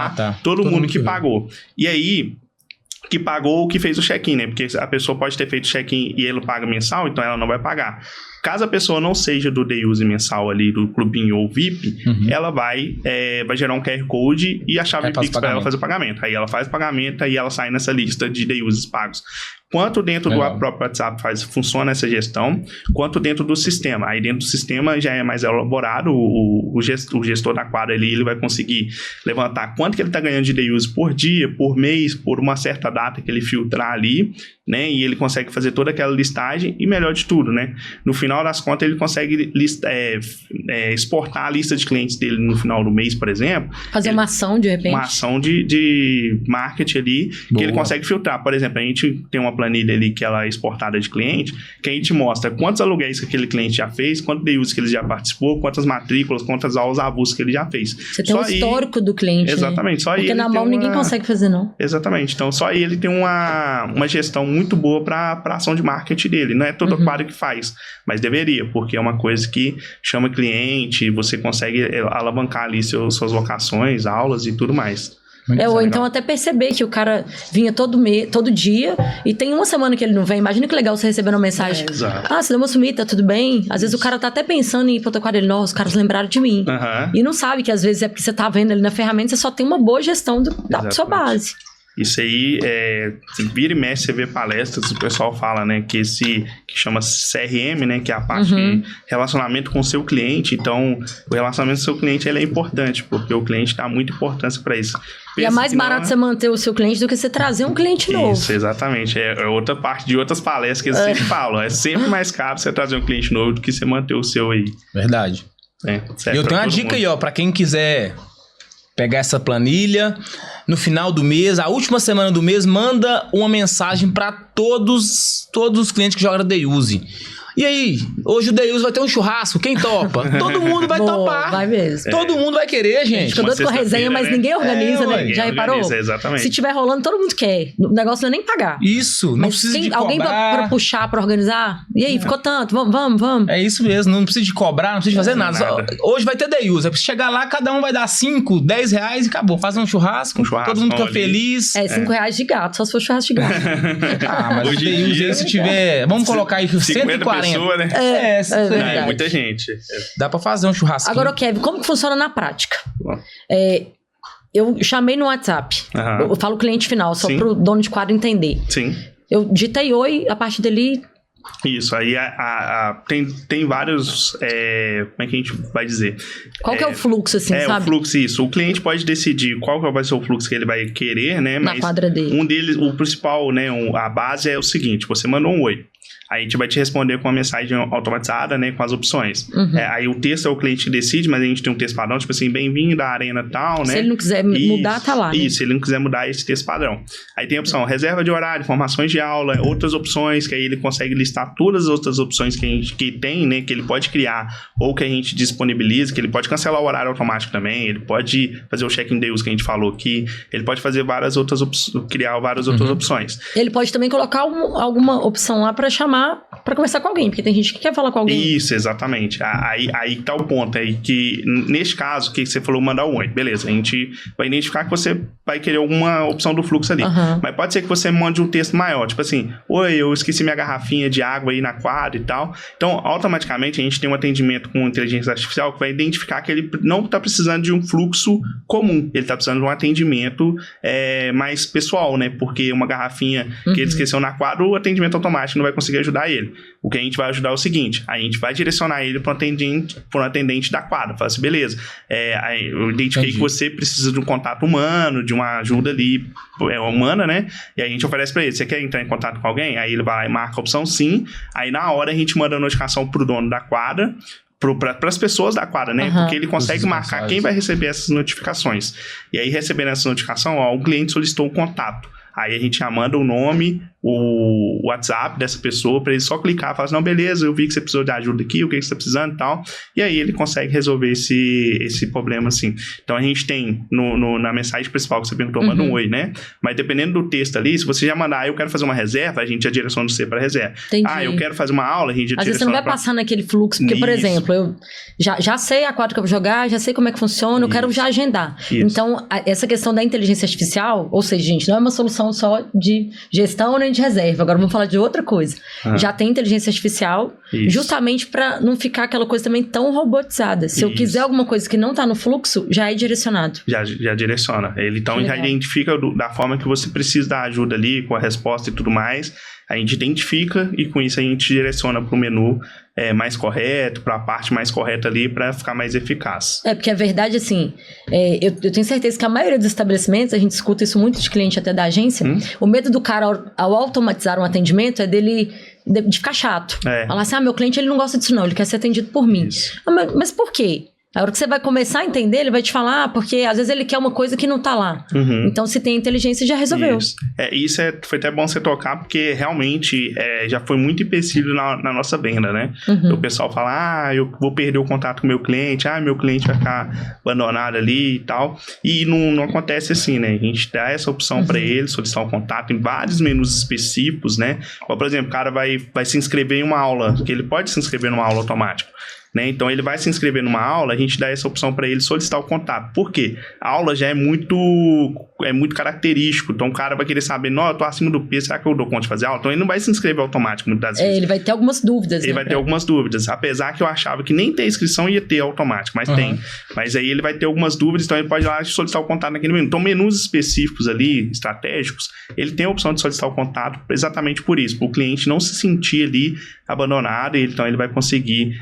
todo mundo que pagou. E aí, que pagou o que fez o check-in, né? Porque a pessoa pode ter feito check-in e ele paga mensal, então ela não vai pagar. Caso a pessoa não seja do day use mensal ali, do clubinho ou VIP, ela vai gerar um QR Code e a chave Pix para ela fazer o pagamento. Aí ela faz o pagamento e ela sai nessa lista de day uses pagos. Quanto dentro do próprio WhatsApp funciona essa gestão, quanto dentro do sistema. Aí dentro do sistema já é mais elaborado, o gestor da quadra ali, ele vai conseguir levantar quanto que ele está ganhando de day use por dia, por mês, por uma certa data que ele filtrar ali, né? E ele consegue fazer toda aquela listagem e, melhor de tudo, né? No final das contas, ele consegue exportar a lista de clientes dele no final do mês, por exemplo. Fazer uma ação, de repente. Uma ação de marketing ali, que ele consegue filtrar. Por exemplo, a gente tem uma planilha ali que ela é exportada de cliente, que a gente mostra quantos aluguéis que aquele cliente já fez, quanto day use que ele já participou, quantas matrículas, quantas aulas avulsas que ele já fez. Você tem um histórico do cliente, exatamente, né? Só porque na mão ninguém consegue fazer, não. Exatamente. Então, só ele tem uma gestão muito boa para a ação de marketing dele. Não é toda quadra que faz, mas deveria, porque é uma coisa que chama cliente, você consegue alavancar ali suas locações, aulas e tudo mais. Ou então até perceber que o cara vinha todo dia e tem uma semana que ele não vem. Imagina que legal você recebendo uma mensagem. Você deu uma sumida, tá tudo bem? Às vezes o cara tá até pensando em ir pra outra quadra, os caras lembraram de mim. E não sabe que às vezes é porque você tá vendo ali na ferramenta, você só tem uma boa gestão da sua base. Isso aí, vira e mexe, você vê palestras, o pessoal fala, né, que chama CRM, né, que é a parte de relacionamento com o seu cliente. Então, o relacionamento com o seu cliente, ele é importante, porque o cliente dá muita importância para isso. E é mais barato você manter o seu cliente do que você trazer um cliente novo. Isso, exatamente. É outra parte de outras palestras que eles sempre falam. É sempre mais caro você trazer um cliente novo do que você manter o seu aí. Verdade. Eu tenho uma dica aí, ó, pra quem quiser pegar essa planilha, no final do mês, a última semana do mês, manda uma mensagem para todos os clientes que jogam na Deuse. E aí, hoje o Deuse vai ter um churrasco, quem topa? Todo mundo vai topar. Vai mesmo. Todo mundo vai querer, gente. Fica doido com a resenha, mas ninguém organiza, né? Ninguém Já reparou? Organiza, exatamente. Se tiver rolando, todo mundo quer. O negócio não é nem pagar. Isso, não Mas precisa de cobrar. alguém pra puxar, pra organizar? E aí, ficou tanto, vamos. É isso mesmo, não precisa de cobrar, não precisa de fazer nada. Hoje vai ter Deuse, é chegar lá, cada um vai dar 5, 10 reais e acabou. Faz um churrasco, todo mundo fica feliz. É, 5 reais de gato, só se for churrasco de gato. Mas hoje Deuse aí, se tiver... Vamos colocar aí 140. Pessoas, né? É muita gente. Dá pra fazer um churrasco. Agora, Kevin, como que funciona na prática? Eu chamei no WhatsApp. Eu falo cliente final, só pro dono de quadro entender. Sim. Eu digitei oi, a partir dele... Isso, aí tem vários... como é que a gente vai dizer? Qual que é o fluxo, assim, sabe? O fluxo, isso. O cliente pode decidir qual que vai ser o fluxo que ele vai querer, né? Na quadra dele. Um deles, o principal, né? A base é o seguinte, você mandou um oi. Aí a gente vai te responder com uma mensagem automatizada, né? Com as opções. Aí o texto é o cliente que decide, mas a gente tem um texto padrão, tipo assim, bem-vindo à arena tal, né? Se ele não quiser mudar, tá lá, né? Isso, se ele não quiser mudar esse texto padrão. Aí tem a opção reserva de horário, informações de aula, outras opções, que aí ele consegue listar todas as outras opções que tem, né? Que ele pode criar, ou que a gente disponibiliza, que ele pode cancelar o horário automático também, ele pode fazer o check-in deals que a gente falou aqui, ele pode fazer várias outras criar várias outras opções. Ele pode também colocar alguma opção lá pra chamar, pra conversar com alguém, porque tem gente que quer falar com alguém. Isso, exatamente. Aí tá o ponto, aí que neste caso, que você falou mandar um oi, beleza, a gente vai identificar que você vai querer alguma opção do fluxo ali, mas pode ser que você mande um texto maior, tipo assim, oi, eu esqueci minha garrafinha de água aí na quadra e tal, então automaticamente a gente tem um atendimento com inteligência artificial que vai identificar que ele não tá precisando de um fluxo comum, ele tá precisando de um atendimento mais pessoal, né, porque uma garrafinha que ele esqueceu na quadra, o atendimento automático não vai conseguir ajudar ele. O que a gente vai ajudar é o seguinte, a gente vai direcionar ele para um atendente da quadra, fala assim, beleza, eu identifiquei que você precisa de um contato humano, de uma ajuda ali humana, né, e aí a gente oferece para ele, você quer entrar em contato com alguém? Aí ele vai lá e marca a opção sim, aí na hora a gente manda a notificação pro dono da quadra, para as pessoas da quadra, né? Porque ele consegue marcar quem vai receber essas notificações. E aí, recebendo essa notificação, o cliente solicitou um contato. Aí a gente já manda o nome, o WhatsApp dessa pessoa para ele só clicar e falar assim, não, beleza, eu vi que você precisou de ajuda aqui, o que você está precisando e tal. E aí ele consegue resolver esse problema assim. Então a gente tem na mensagem principal que você perguntou, manda um oi, né? Mas dependendo do texto ali, se você já mandar, eu quero fazer uma reserva, a gente já direciona você para reserva. Entendi. Eu quero fazer uma aula, a gente já direciona. Às vezes você não vai passar naquele fluxo, porque, por exemplo, eu já sei a quadra que eu vou jogar, já sei como é que funciona, eu quero já agendar. Então, essa questão da inteligência artificial, ou seja, gente, não é uma solução só de gestão nem de reserva. Agora vamos falar de outra coisa. Já tem inteligência artificial, justamente para não ficar aquela coisa também tão robotizada. Se eu quiser alguma coisa que não tá no fluxo, já é direcionado. Já direciona. Ele então já identifica da forma que você precisa da ajuda ali, com a resposta e tudo mais. A gente identifica e com isso a gente direciona para o menu mais correto, para a parte mais correta ali, para ficar mais eficaz. Porque a verdade, assim, eu tenho certeza que a maioria dos estabelecimentos, a gente escuta isso muito de cliente até da agência, o medo do cara ao automatizar um atendimento é de ficar chato. Falar assim, meu cliente ele não gosta disso não, ele quer ser atendido por mim. Mas por quê? A hora que você vai começar a entender, ele vai te falar, porque às vezes ele quer uma coisa que não tá lá. Então, se tem inteligência, já resolveu. Isso foi até bom você tocar, porque realmente já foi muito empecilho na nossa venda, né? O pessoal fala, eu vou perder o contato com o meu cliente, meu cliente vai ficar abandonado ali e tal. E não acontece assim, né? A gente dá essa opção para ele, solicitar um contato em vários menus específicos, né? Ou, por exemplo, o cara vai se inscrever em uma aula, que ele pode se inscrever numa aula automática. Né? Então ele vai se inscrever numa aula, a gente dá essa opção para ele solicitar o contato. Por quê? A aula já é muito característico, então o cara vai querer saber, eu tô acima do peso, será que eu dou conta de fazer aula? Então ele não vai se inscrever automático muitas das vezes. Ele vai ter algumas dúvidas. Ele vai ter algumas dúvidas, apesar que eu achava que nem ter inscrição ia ter automático, mas tem. Mas aí ele vai ter algumas dúvidas, então ele pode ir lá solicitar o contato naquele menu. Então menus específicos ali, estratégicos, ele tem a opção de solicitar o contato exatamente por isso, para o cliente não se sentir ali abandonado, então ele vai conseguir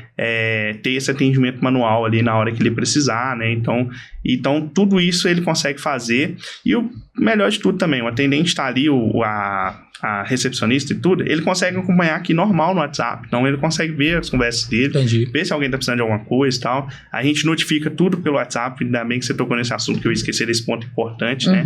ter esse atendimento manual ali na hora que ele precisar, né? Então tudo isso ele consegue fazer. E o melhor de tudo também, o atendente está ali, a a recepcionista e tudo, ele consegue acompanhar aqui normal no WhatsApp. Então, ele consegue ver as conversas dele, ver se alguém tá precisando de alguma coisa e tal. A gente notifica tudo pelo WhatsApp, ainda bem que você tocou nesse assunto, que eu esqueci desse ponto importante, né?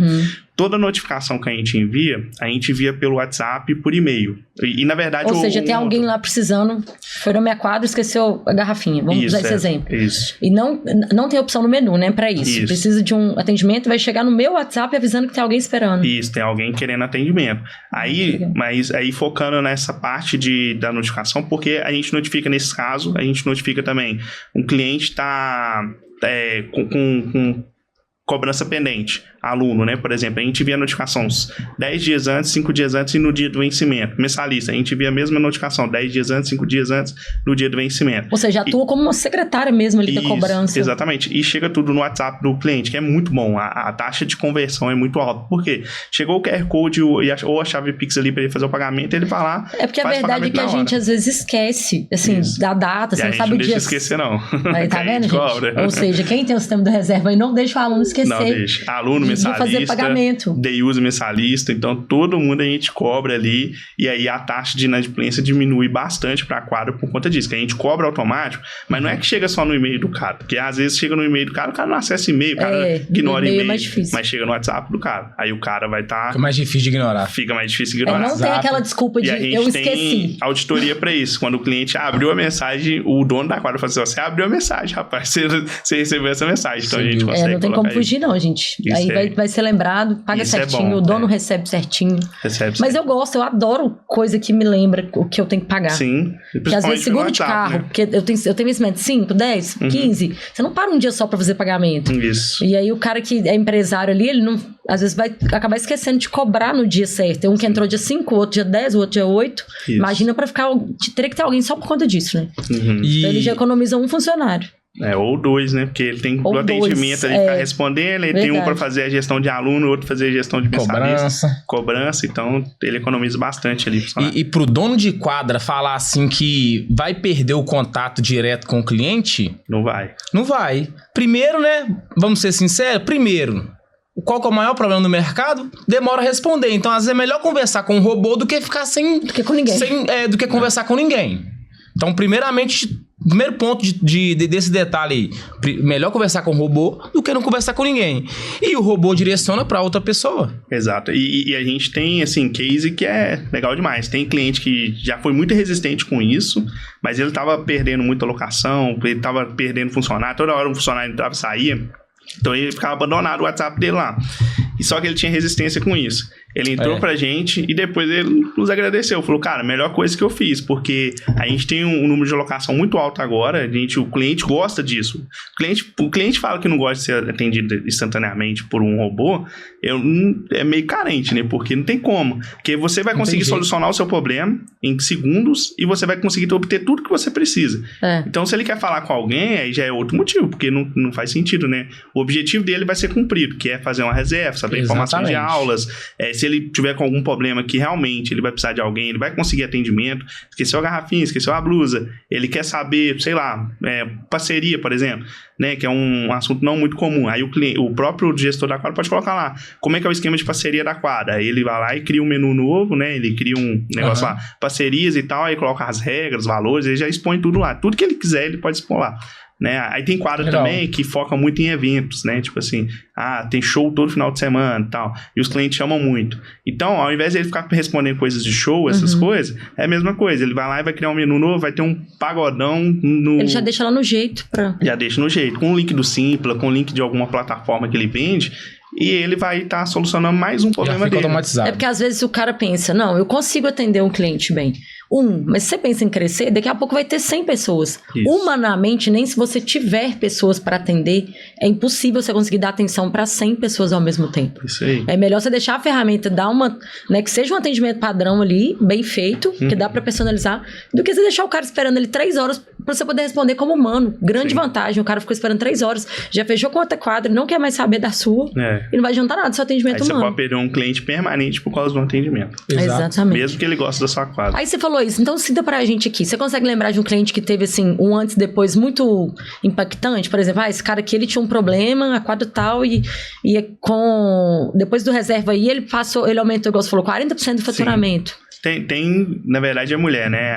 Toda notificação que a gente envia pelo WhatsApp e por e-mail. E na verdade... Ou seja, tem alguém lá precisando, foi na minha quadra e esqueceu a garrafinha. Vamos usar esse exemplo. Isso. E não tem opção no menu, né, pra isso. Precisa de um atendimento, vai chegar no meu WhatsApp avisando que tem alguém esperando. Isso, tem alguém querendo atendimento. Mas aí focando nessa parte da notificação, porque a gente notifica nesse caso, a gente notifica também um cliente tá com cobrança pendente, aluno, né? Por exemplo, a gente via notificação 10 dias antes, 5 dias antes e no dia do vencimento. Mensalista, a gente via a mesma notificação 10 dias antes, 5 dias antes, no dia do vencimento. Ou seja, atua como uma secretária mesmo ali da cobrança. Exatamente. E chega tudo no WhatsApp do cliente, que é muito bom. A taxa de conversão é muito alta. Por quê? Chegou o QR Code ou a chave Pix ali para ele fazer o pagamento, ele vai lá. É porque a verdade é que a gente às vezes esquece, assim, da data, você não sabe o dia. Não deixa esquecer, não. Aí, tá vendo, gente? Cobra. Ou seja, quem tem o sistema da reserva aí não deixa o aluno esquecer. Não deixa. Aluno, mensalista, fazer pagamento. Day use mensalista, então todo mundo a gente cobra ali, e aí a taxa de inadimplência diminui bastante para a quadra por conta disso, que a gente cobra automático, mas não é que chega só no e-mail do cara, porque às vezes chega no e-mail do cara, o cara não acessa e-mail, o cara ignora e-mail, é mais difícil. Mas chega no WhatsApp do cara, aí o cara vai estar... Fica mais difícil de ignorar. Fica mais difícil de ignorar. Não tem aquela desculpa de eu esqueci. Tem auditoria para isso, quando o cliente abriu a mensagem, o dono da quadra fala assim, você abriu a mensagem, rapaz, você recebeu essa mensagem, então a gente consegue não tem como fugir não, gente. Isso aí vai ser lembrado, paga certinho, o dono recebe certinho. Mas eu adoro coisa que me lembra o que eu tenho que pagar. Sim. Porque às vezes seguro de carro, né? Porque eu tenho investimento 5, 10, 15, você não para um dia só pra fazer pagamento. Isso. E aí o cara que é empresário ali, ele não, às vezes vai acabar esquecendo de cobrar no dia certo. Tem um que entrou dia 5, o outro dia 10, o outro dia 8. Isso. Imagina pra ficar, teria que ter alguém só por conta disso, né? Então ele já economiza um funcionário. Ou 2, né? Porque ele tem o atendimento ali ficar respondendo, ele tem um para fazer a gestão de aluno, outro fazer a gestão de mensalista. Cobrança, então ele economiza bastante ali. E pro dono de quadra falar assim que vai perder o contato direto com o cliente... Não vai. Não vai. Primeiro, né? Vamos ser sinceros, qual que é o maior problema do mercado? Demora a responder. Então, às vezes é melhor conversar com um robô do que ficar do que com ninguém. Do que conversar com ninguém. Então, primeiramente... Primeiro ponto desse detalhe aí, melhor conversar com o robô do que não conversar com ninguém. E o robô direciona para outra pessoa. Exato. E a gente tem, assim, case que é legal demais. Tem cliente que já foi muito resistente com isso, mas ele tava perdendo muita locação, ele tava perdendo funcionário, toda hora um funcionário entrava e saía. Então ele ficava abandonado o WhatsApp dele lá. E só que ele tinha resistência com isso. Ele entrou pra gente e depois ele nos agradeceu. Falou, cara, melhor coisa que eu fiz, porque a gente tem um número de locação muito alto agora, o cliente gosta disso. O cliente fala que não gosta de ser atendido instantaneamente por um robô, é meio carente, né? Porque não tem como. Porque você vai conseguir solucionar o seu problema em segundos e você vai conseguir obter tudo que você precisa. Então, se ele quer falar com alguém, aí já é outro motivo, porque não faz sentido, né? O objetivo dele vai ser cumprido, que é fazer uma reserva, saber informação de aulas, se ele tiver com algum problema que realmente ele vai precisar de alguém, ele vai conseguir atendimento, esqueceu a garrafinha, esqueceu a blusa, ele quer saber, sei lá, parceria, por exemplo, né, que é um assunto não muito comum. Aí o próprio gestor da quadra pode colocar lá, como é que é o esquema de parceria da quadra? Aí ele vai lá e cria um menu novo, né, ele cria um negócio lá, parcerias e tal, aí coloca as regras, valores, ele já expõe tudo lá. Tudo que ele quiser, ele pode expor lá. Né? Aí tem quadra também que foca muito em eventos, né? Tipo assim, tem show todo final de semana e tal, e os clientes chamam muito. Então, ao invés de ele ficar respondendo coisas de show, essas coisas, é a mesma coisa. Ele vai lá e vai criar um menu novo, vai ter um pagodão no... Ele já deixa lá no jeito. Já deixa no jeito, com o link do Simpla, com o link de alguma plataforma que ele vende, e ele vai estar solucionando mais um problema dele. É porque às vezes o cara pensa, não, eu consigo atender um cliente bem. Mas se você pensa em crescer, daqui a pouco vai ter 100 pessoas. Isso. Humanamente, nem se você tiver pessoas para atender, é impossível você conseguir dar atenção para 100 pessoas ao mesmo tempo. Isso aí. É melhor você deixar a ferramenta dar que seja um atendimento padrão ali, bem feito, que dá para personalizar, do que você deixar o cara esperando ali 3 horas pra você poder responder como humano. Grande vantagem. O cara ficou esperando 3 horas, já fechou com outra quadra, não quer mais saber da sua e não vai adiantar nada do seu atendimento humano. Você pode perder um cliente permanente por causa do atendimento. Exatamente. Mesmo que ele goste da sua quadra. Aí você falou isso, então cita pra gente aqui. Você consegue lembrar de um cliente que teve, assim, um antes e depois muito impactante? Por exemplo, esse cara aqui, ele tinha um problema, a quadra tal, e depois do reserva aí, ele aumentou, igual você falou, 40% do faturamento. Tem, na verdade, a mulher, né?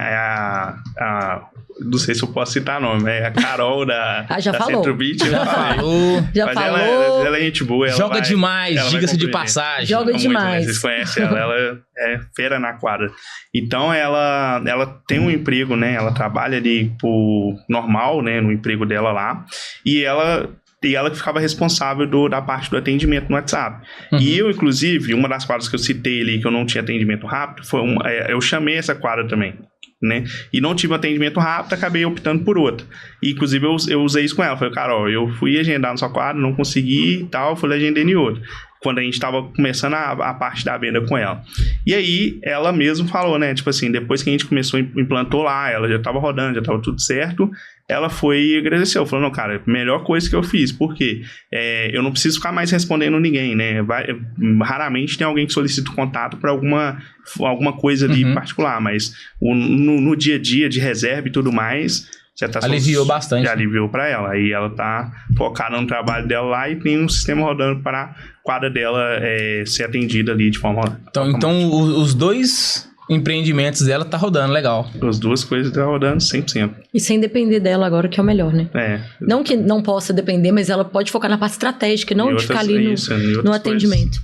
Não sei se eu posso citar nome, é a Carol da Centrobit. Já falou. Ela é gente boa. Joga demais, diga-se de passagem. Joga demais. Vocês conhecem ela é fera na quadra. Então, ela tem um emprego, né? Ela trabalha ali por normal, né? No emprego dela lá. E ela que ficava responsável da parte do atendimento no WhatsApp. E eu, inclusive, uma das quadras que eu citei ali, que eu não tinha atendimento rápido, eu chamei essa quadra também, né? E não tive atendimento rápido, acabei optando por outra. E, inclusive, eu usei isso com ela. Falei, Carol, eu fui agendar na sua quadra, não consegui e tal, fui agendar em outra. Quando a gente estava começando a parte da venda com ela. E aí, ela mesma falou, né? Tipo assim, depois que a gente implantou lá, ela já estava rodando, já estava tudo certo, ela foi e agradeceu. Falou, não, cara, melhor coisa que eu fiz. Por quê? Eu não preciso ficar mais respondendo ninguém, né? Raramente tem alguém que solicita o contato para alguma coisa ali particular, mas no dia a dia de reserva e tudo mais... aliviou bastante. Já aliviou para ela. Aí ela tá focada no trabalho dela lá e tem um sistema rodando para a quadra dela ser atendida ali de forma... Então os dois empreendimentos dela tá rodando legal. As duas coisas estão rodando 100%. E sem depender dela agora, que é o melhor, né? Não que não possa depender, mas ela pode focar na parte estratégica, não de ficar ali no atendimento.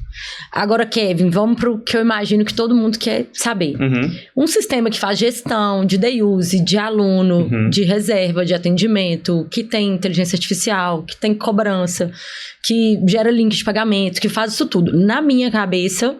Agora, Kevin, vamos pro que eu imagino que todo mundo quer saber. Um sistema que faz gestão de day use, de aluno, de reserva, de atendimento, que tem inteligência artificial, que tem cobrança, que gera link de pagamento, que faz isso tudo. Na minha cabeça,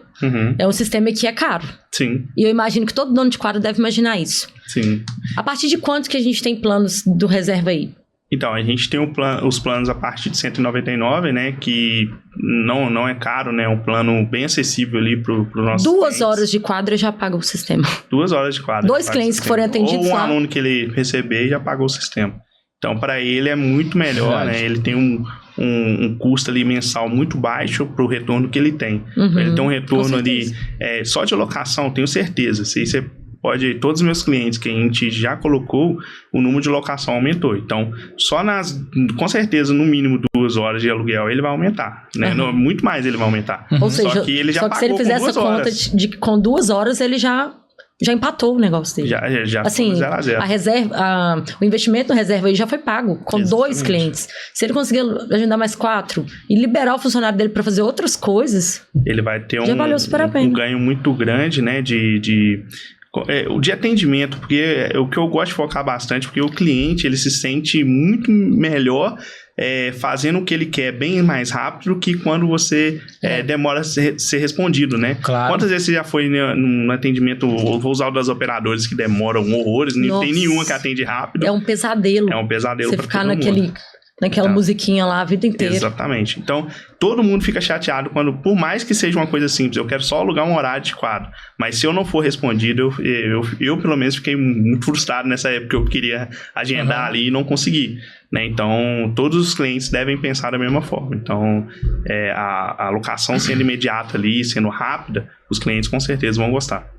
é um sistema que é caro. Sim. E eu imagino que todo dono de quadra deve imaginar isso. Sim. A partir de quanto que a gente tem planos do reserva aí? Então, a gente tem os planos a partir de R$199, né? Que não é caro, né? É um plano bem acessível ali pro nosso 2 horas de quadra já paga o sistema. 2 horas de quadra. 2 clientes que forem atendidos lá. Ou um lá. aluno que ele receber já pagou o sistema. Então, para ele é muito melhor, né? Ele tem um custo ali mensal muito baixo pro retorno que ele tem. Ele tem um retorno ali só de locação, tenho certeza. Se você todos os meus clientes que a gente já colocou, o número de locação aumentou. Então, com certeza, no mínimo 2 horas de aluguel, ele vai aumentar, né? Muito mais ele vai aumentar. Ou seja, só que ele já pagou se ele fizer essa conta de que com 2 horas, ele já empatou o negócio dele. Já assim, 0 a 0. A reserva, o investimento na reserva aí já foi pago com 2 clientes. Se ele conseguir agendar mais 4 e liberar o funcionário dele para fazer outras coisas, ele vai ter valeu super a pena. Um ganho muito grande, né? De atendimento, porque o que eu gosto de focar bastante, porque o cliente ele se sente muito melhor fazendo o que ele quer bem mais rápido que quando você demora a ser respondido, né? Claro. Quantas vezes você já foi num atendimento, vou usar o das operadoras que demoram horrores, não tem nenhuma que atende rápido. É um pesadelo. É um pesadelo você pra ficar todo mundo. Naquela musiquinha lá a vida inteira. Exatamente. Então, todo mundo fica chateado quando, por mais que seja uma coisa simples, eu quero só alugar um horário de quadro, mas se eu não for respondido, eu pelo menos fiquei muito frustrado nessa época, eu queria agendar ali e não consegui, né? Então, todos os clientes devem pensar da mesma forma. Então, a alocação sendo imediata ali, sendo rápida, os clientes com certeza vão gostar.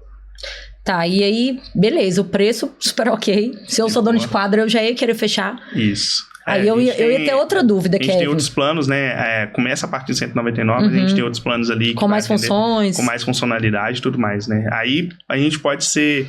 Tá, e aí, beleza, o preço super ok. Se eu sou dono de quadra, eu já ia querer fechar. Isso. Aí eu ia ter outra dúvida, Kevin. A gente tem outros planos, né? Começa a partir de 199, mas a gente tem outros planos ali. Com mais funções. Com mais funcionalidade e tudo mais, né? Aí a gente pode ser...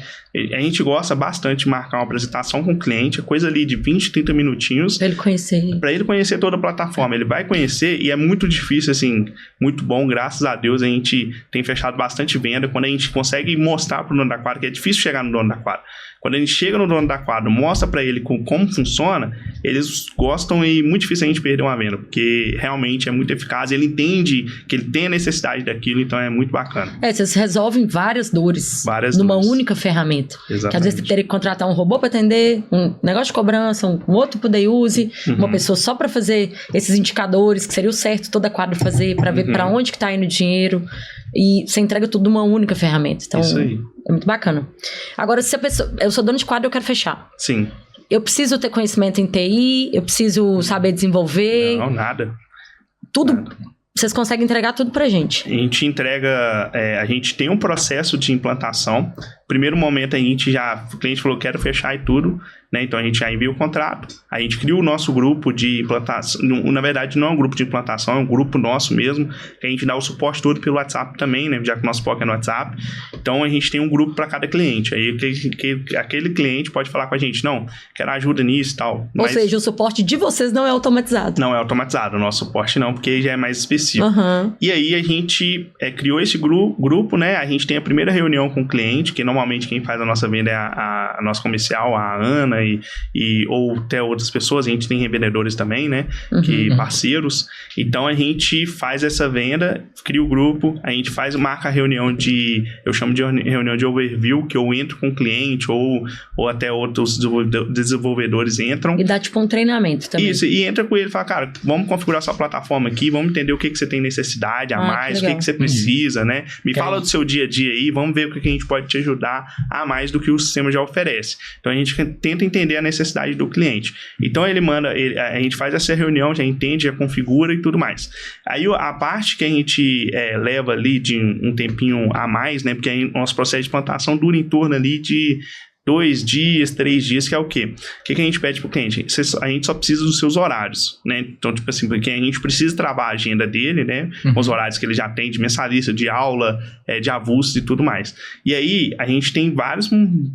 A gente gosta bastante de marcar uma apresentação com o cliente, coisa ali de 20, 30 minutinhos. Pra ele conhecer. Pra ele conhecer toda a plataforma. Ele vai conhecer e é muito difícil, assim, muito bom. Graças a Deus a gente tem fechado bastante venda. Quando a gente consegue mostrar pro dono da quadra, que é difícil chegar no dono da quadra. Quando a gente chega no dono da quadra, mostra pra ele como funciona, eles gostam e muito difícil a gente perder uma venda, porque realmente é muito eficaz, ele entende que ele tem a necessidade daquilo, então é muito bacana. Vocês resolvem várias dores numa única ferramenta. Exatamente. Que às vezes você teria que contratar um robô para atender, um negócio de cobrança, um outro para day use, uma pessoa só para fazer esses indicadores, que seria o certo toda a quadra fazer, para ver para onde que tá indo o dinheiro, e você entrega tudo numa única ferramenta. Então, isso aí. É muito bacana. Agora, se a pessoa... Eu sou dono de quadra e eu quero fechar. Sim. eu preciso ter conhecimento em TI, eu preciso saber desenvolver. Não, nada. Tudo. Nada. Vocês conseguem entregar tudo pra gente. A gente entrega, a gente tem um processo de implantação. Primeiro momento o cliente falou, quero fechar e tudo, né? Então a gente já envia o contrato, a gente cria o nosso grupo de implantação. Na verdade, não é um grupo de implantação, é um grupo nosso mesmo, que a gente dá o suporte todo pelo WhatsApp também, né? Já que o nosso foco é no WhatsApp. Então a gente tem um grupo para cada cliente. Aí aquele cliente pode falar com a gente, não, quero ajuda nisso e tal. Ou seja, o suporte de vocês não é automatizado. Não é automatizado, o nosso suporte não, porque já é mais específico. Uhum. E aí a gente criou esse grupo, né? A gente tem a primeira reunião com o cliente, que normalmente quem faz a nossa venda é a nossa comercial, a Ana, ou até outras pessoas. A gente tem revendedores também, né? Uhum. Parceiros. Então a gente faz essa venda, cria o grupo, a gente marca a reunião eu chamo de reunião de overview, que eu entro com o cliente ou até outros desenvolvedores entram. E dá tipo um treinamento também. Isso, e entra com ele e fala, cara, vamos configurar sua plataforma aqui, vamos entender o que você tem necessidade a mais, o que você precisa, né? Me fala do seu dia a dia aí, vamos ver o que a gente pode te ajudar a mais do que o sistema já oferece. Então a gente tenta entender a necessidade do cliente. Então ele manda, a gente faz essa reunião, já entende, já configura e tudo mais. Aí a parte que a gente leva ali de um tempinho a mais, né? Porque aí o nosso processo de implantação dura em torno ali de 2 dias, 3 dias, que é o quê? O que a gente pede pro cliente? A gente só precisa dos seus horários, né? Então, tipo assim, porque a gente precisa trabalhar a agenda dele, né? Com os horários que ele já tem de mensalista, de aula, de avulsos e tudo mais. E aí, a gente tem vários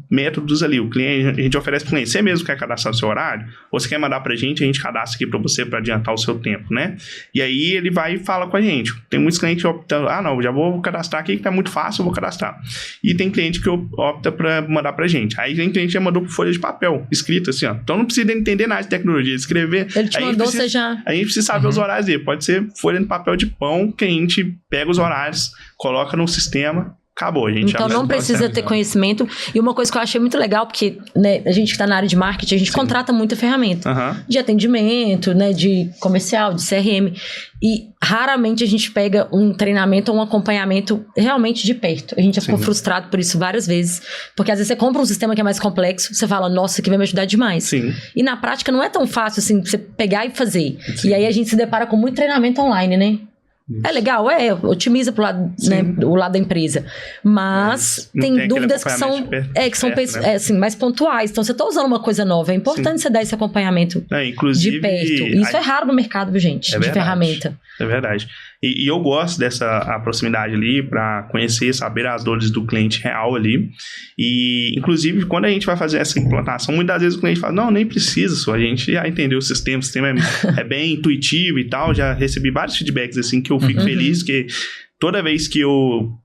métodos ali. A gente oferece pro cliente, você mesmo quer cadastrar o seu horário? Ou você quer mandar pra gente, a gente cadastra aqui pra você pra adiantar o seu tempo, né? E aí, ele vai e fala com a gente. Tem muitos clientes que optam, não, já vou cadastrar aqui que tá muito fácil, eu vou cadastrar. E tem cliente que opta pra mandar pra gente. Aí a gente já mandou por folha de papel, escrito assim, ó. Então não precisa entender nada de tecnologia, escrever. Ele te mandou, você já... A gente precisa saber os horários dele. Pode ser folha de papel de pão, que a gente pega os horários, coloca no sistema, acabou. A gente então não precisa ter conhecimento. E uma coisa que eu achei muito legal, porque né, a gente que está na área de marketing, a gente contrata muita ferramenta de atendimento, né, de comercial, de CRM. E raramente a gente pega um treinamento ou um acompanhamento realmente de perto. A gente já ficou frustrado por isso várias vezes. Porque às vezes você compra um sistema que é mais complexo, você fala, nossa, isso aqui vai me ajudar demais. Sim. E na prática não é tão fácil assim, você pegar e fazer. Sim. E aí a gente se depara com muito treinamento online, né? É legal, otimiza pro lado, né, o lado da empresa. Mas tem dúvidas que são assim, mais pontuais. Então, você tá usando uma coisa nova. É importante você dar esse acompanhamento de perto. E isso é raro no mercado, viu, gente? De ferramenta. É verdade. E eu gosto dessa proximidade ali para conhecer, saber as dores do cliente real ali. E, inclusive, quando a gente vai fazer essa implantação, muitas vezes o cliente fala, não, nem precisa, só a gente já entendeu o sistema é bem intuitivo e tal. Já recebi vários feedbacks assim que eu fico feliz, que toda vez que eu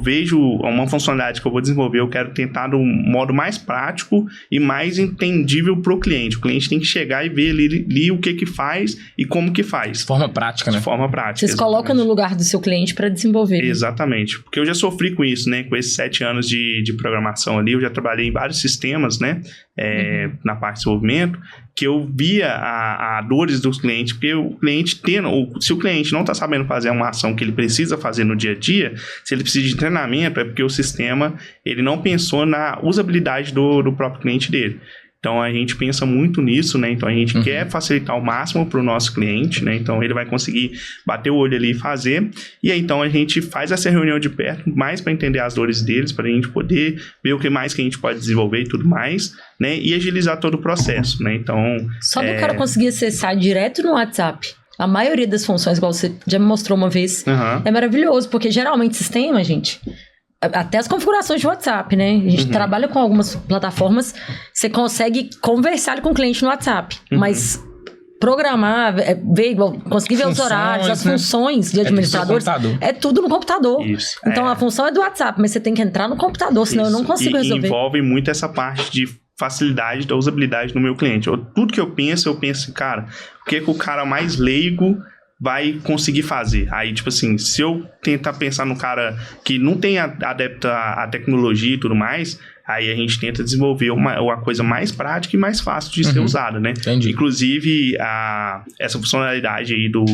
vejo uma funcionalidade que eu vou desenvolver, eu quero tentar de um modo mais prático e mais entendível para o cliente. O cliente tem que chegar e ver ali o que faz e como que faz. De forma prática, né? De forma prática. Vocês colocam no lugar do seu cliente para desenvolver. Exatamente. Porque eu já sofri com isso, né? Com esses 7 anos de programação ali, eu já trabalhei em vários sistemas, né? Na parte de desenvolvimento, que eu via a dores dos clientes, porque o cliente se o cliente não está sabendo fazer uma ação que ele precisa fazer no dia a dia, se ele precisa de treinamento, é porque o sistema ele não pensou na usabilidade do próprio cliente dele. Então, a gente pensa muito nisso, né? Então, a gente quer facilitar ao máximo para o nosso cliente, né? Então, ele vai conseguir bater o olho ali e fazer. E aí, então, a gente faz essa reunião de perto, mais para entender as dores deles, para a gente poder ver o que mais que a gente pode desenvolver e tudo mais, né? E agilizar todo o processo, né? Então... Só do cara conseguir acessar direto no WhatsApp. A maioria das funções, igual você já me mostrou uma vez, é maravilhoso, porque geralmente sistema, gente... Até as configurações de WhatsApp, né? A gente trabalha com algumas plataformas, você consegue conversar com o cliente no WhatsApp, mas programar, conseguir ver os horários, as funções de administradores, é tudo no computador. Isso, então, a função é do WhatsApp, mas você tem que entrar no computador, senão eu não consigo resolver. Envolve muito essa parte de facilidade da usabilidade no meu cliente. Tudo que eu penso cara, o que o cara mais leigo vai conseguir fazer. Aí, tipo assim, se eu tentar pensar no cara que não tem adepto à tecnologia e tudo mais, aí a gente tenta desenvolver uma coisa mais prática e mais fácil de ser usada, né? Entendi. Inclusive, essa funcionalidade aí do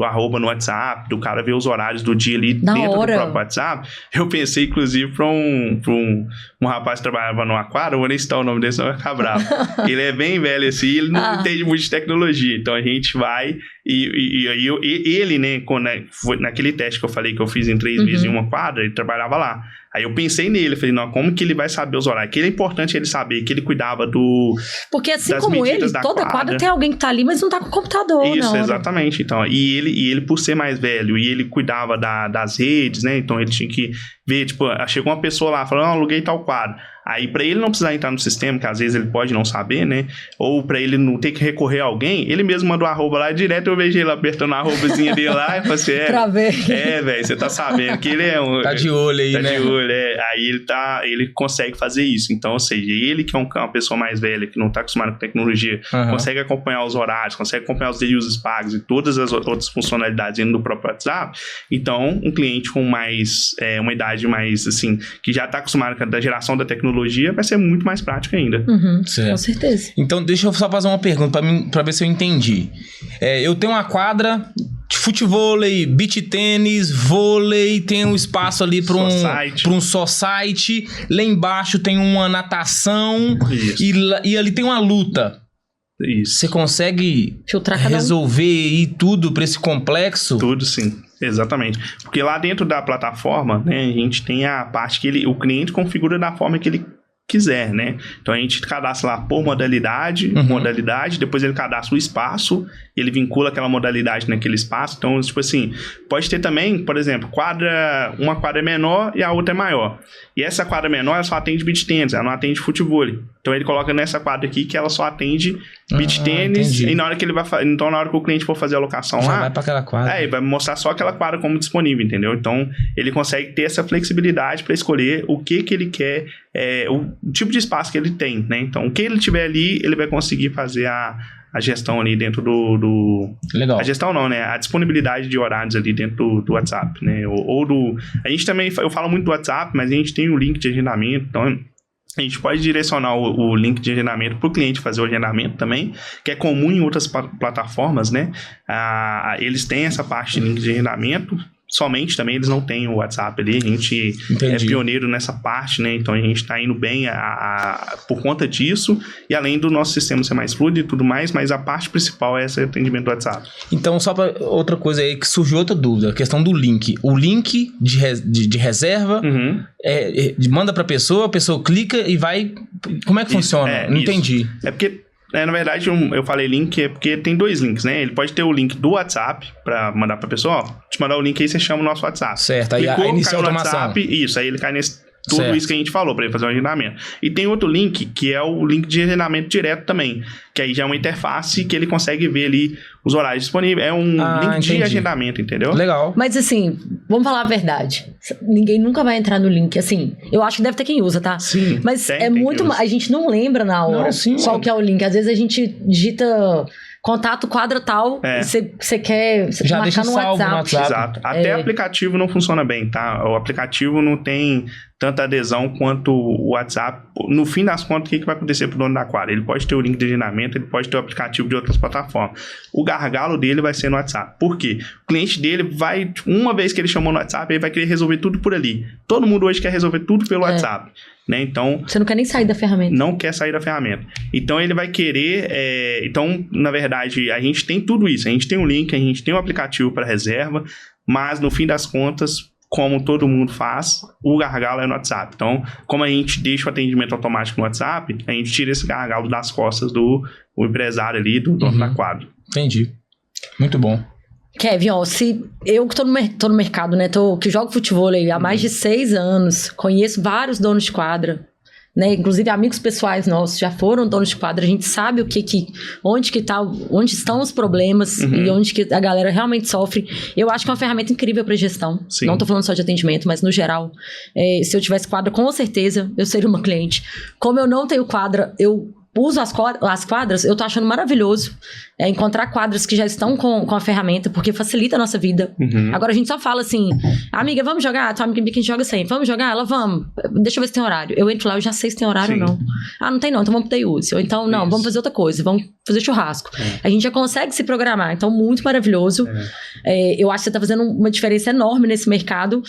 arroba no WhatsApp, do cara ver os horários do dia ali dentro do próprio WhatsApp. Eu pensei, inclusive, pra um rapaz que trabalhava numa quadra, eu vou nem citar o nome dele, senão vai ficar bravo. Ele é bem velho assim, ele não entende muito de tecnologia. Então a gente vai e ele, né, foi naquele teste que eu falei que eu fiz em 3 meses em uma quadra, ele trabalhava lá. Aí eu pensei nele, falei, não, como que ele vai saber os horários? Que ele é importante ele saber, que ele cuidava Porque assim como ele, toda quadra tem alguém que tá ali, mas não tá com o computador. Isso, exatamente. Então, e ele, por ser mais velho, e ele cuidava das redes, né? Então ele tinha que ver, tipo, chegou uma pessoa lá, falou, não, aluguei tal quadro. Aí, pra ele não precisar entrar no sistema, que às vezes ele pode não saber, né? Ou pra ele não ter que recorrer a alguém, ele mesmo mandou arroba lá direto, eu vejo ele apertando a arrobazinha dele lá e falei assim, velho, você tá sabendo que ele é um... Tá de olho aí, né? Tá de olho, Aí ele consegue fazer isso. Então, ou seja, ele que é uma pessoa mais velha, que não tá acostumada com tecnologia, consegue acompanhar os horários, consegue acompanhar os day uses pagos e todas as outras funcionalidades dentro do próprio WhatsApp. Então, um cliente com mais, uma idade mais, assim, que já tá acostumado com a geração da tecnologia, vai ser muito mais prático ainda. Com certeza. Então, deixa eu só fazer uma pergunta pra ver se eu entendi. Eu tenho uma quadra de futevôlei, beach tênis, vôlei, tem um espaço ali para um society, lá embaixo tem uma natação e ali tem uma luta. Isso. Você consegue resolver e tudo para esse complexo? Tudo, sim. Exatamente. Porque lá dentro da plataforma, né, a gente tem a parte que o cliente configura da forma que ele quiser, né? Então a gente cadastra lá por modalidade, depois ele cadastra o espaço, ele vincula aquela modalidade naquele espaço. Então, tipo assim, pode ter também, por exemplo, uma quadra é menor e a outra é maior. E essa quadra menor, ela só atende beach tênis, ela não atende futevôlei. Então ele coloca nessa quadra aqui que ela só atende beach tênis. E na hora que ele vai então na hora que o cliente for fazer a locação lá, vai para aquela quadra. Ele vai mostrar só aquela quadra como disponível, entendeu? Então ele consegue ter essa flexibilidade para escolher o que ele quer, o tipo de espaço que ele tem, né? Então o que ele tiver ali, ele vai conseguir fazer a gestão ali dentro do... Legal. A gestão não, né? A disponibilidade de horários ali dentro do WhatsApp, né? A gente também, eu falo muito do WhatsApp, mas a gente tem o link de agendamento, então a gente pode direcionar o link de agendamento para o cliente fazer o agendamento também, que é comum em outras plataformas, né? Eles têm essa parte de link de agendamento, somente também eles não têm o WhatsApp ali, a gente é pioneiro nessa parte, né? Então a gente está indo bem por conta disso, e além do nosso sistema ser mais fluido e tudo mais, mas a parte principal é esse atendimento do WhatsApp. Então, só para outra coisa aí, que surgiu outra dúvida, a questão do link. O link de reserva manda para a pessoa clica e vai... Como é que funciona? Não entendi. É porque... na verdade, eu falei link porque tem 2 links, né? Ele pode ter o link do WhatsApp pra mandar pra pessoa, te mandar o link aí, você chama o nosso WhatsApp. Certo, aí inicia a automação. WhatsApp, aí ele cai nesse tudo isso que a gente falou pra ele fazer um agendamento. E tem outro link, que é o link de agendamento direto também, que aí já é uma interface que ele consegue ver ali os horários disponíveis. É um link de agendamento, entendeu? Legal. Mas assim, vamos falar a verdade. Ninguém nunca vai entrar no link, assim. Eu acho que deve ter quem usa, tá? Sim. Mas muito... A gente não lembra na hora qual que é o link. Às vezes a gente digita... Contato quadra tal, você quer já marcar no WhatsApp. Exato. Até aplicativo não funciona bem, tá? O aplicativo não tem tanta adesão quanto o WhatsApp. No fim das contas, o que vai acontecer pro dono da quadra? Ele pode ter o link de agendamento, ele pode ter o aplicativo de outras plataformas. O gargalo dele vai ser no WhatsApp. Por quê? O cliente dele vai, uma vez que ele chamou no WhatsApp, ele vai querer resolver tudo por ali. Todo mundo hoje quer resolver tudo pelo WhatsApp. Né? Então, você não quer nem sair da ferramenta. Não quer sair da ferramenta. Então, ele vai querer... Então, na verdade, a gente tem tudo isso. A gente tem um link, a gente tem um aplicativo para reserva, mas, no fim das contas, como todo mundo faz, o gargalo é no WhatsApp. Então, como a gente deixa o atendimento automático no WhatsApp, a gente tira esse gargalo das costas do empresário ali, do dono da quadra. Entendi. Muito bom. Kevin, se eu que tô no mercado, né, que jogo futebol há mais de 6 anos, conheço vários donos de quadra, né, inclusive amigos pessoais nossos já foram donos de quadra, a gente sabe onde estão os problemas e onde que a galera realmente sofre. Eu acho que é uma ferramenta incrível para gestão. Sim. Não tô falando só de atendimento, mas no geral, se eu tivesse quadra, com certeza eu seria uma cliente. Como eu não tenho quadra, eu uso as quadras, eu tô achando maravilhoso encontrar quadras que já estão com a ferramenta, porque facilita a nossa vida. Agora a gente só fala assim, amiga, vamos jogar? Tua amiga que a gente joga sempre. Vamos jogar? Ela, vamos. Deixa eu ver se tem horário. Eu entro lá, eu já sei se tem horário ou não. Ah, não tem não, então vamos pro day use. Ou então, não, vamos fazer outra coisa. Vamos fazer churrasco. A gente já consegue se programar, então muito maravilhoso. Eu acho que você tá fazendo uma diferença enorme nesse mercado.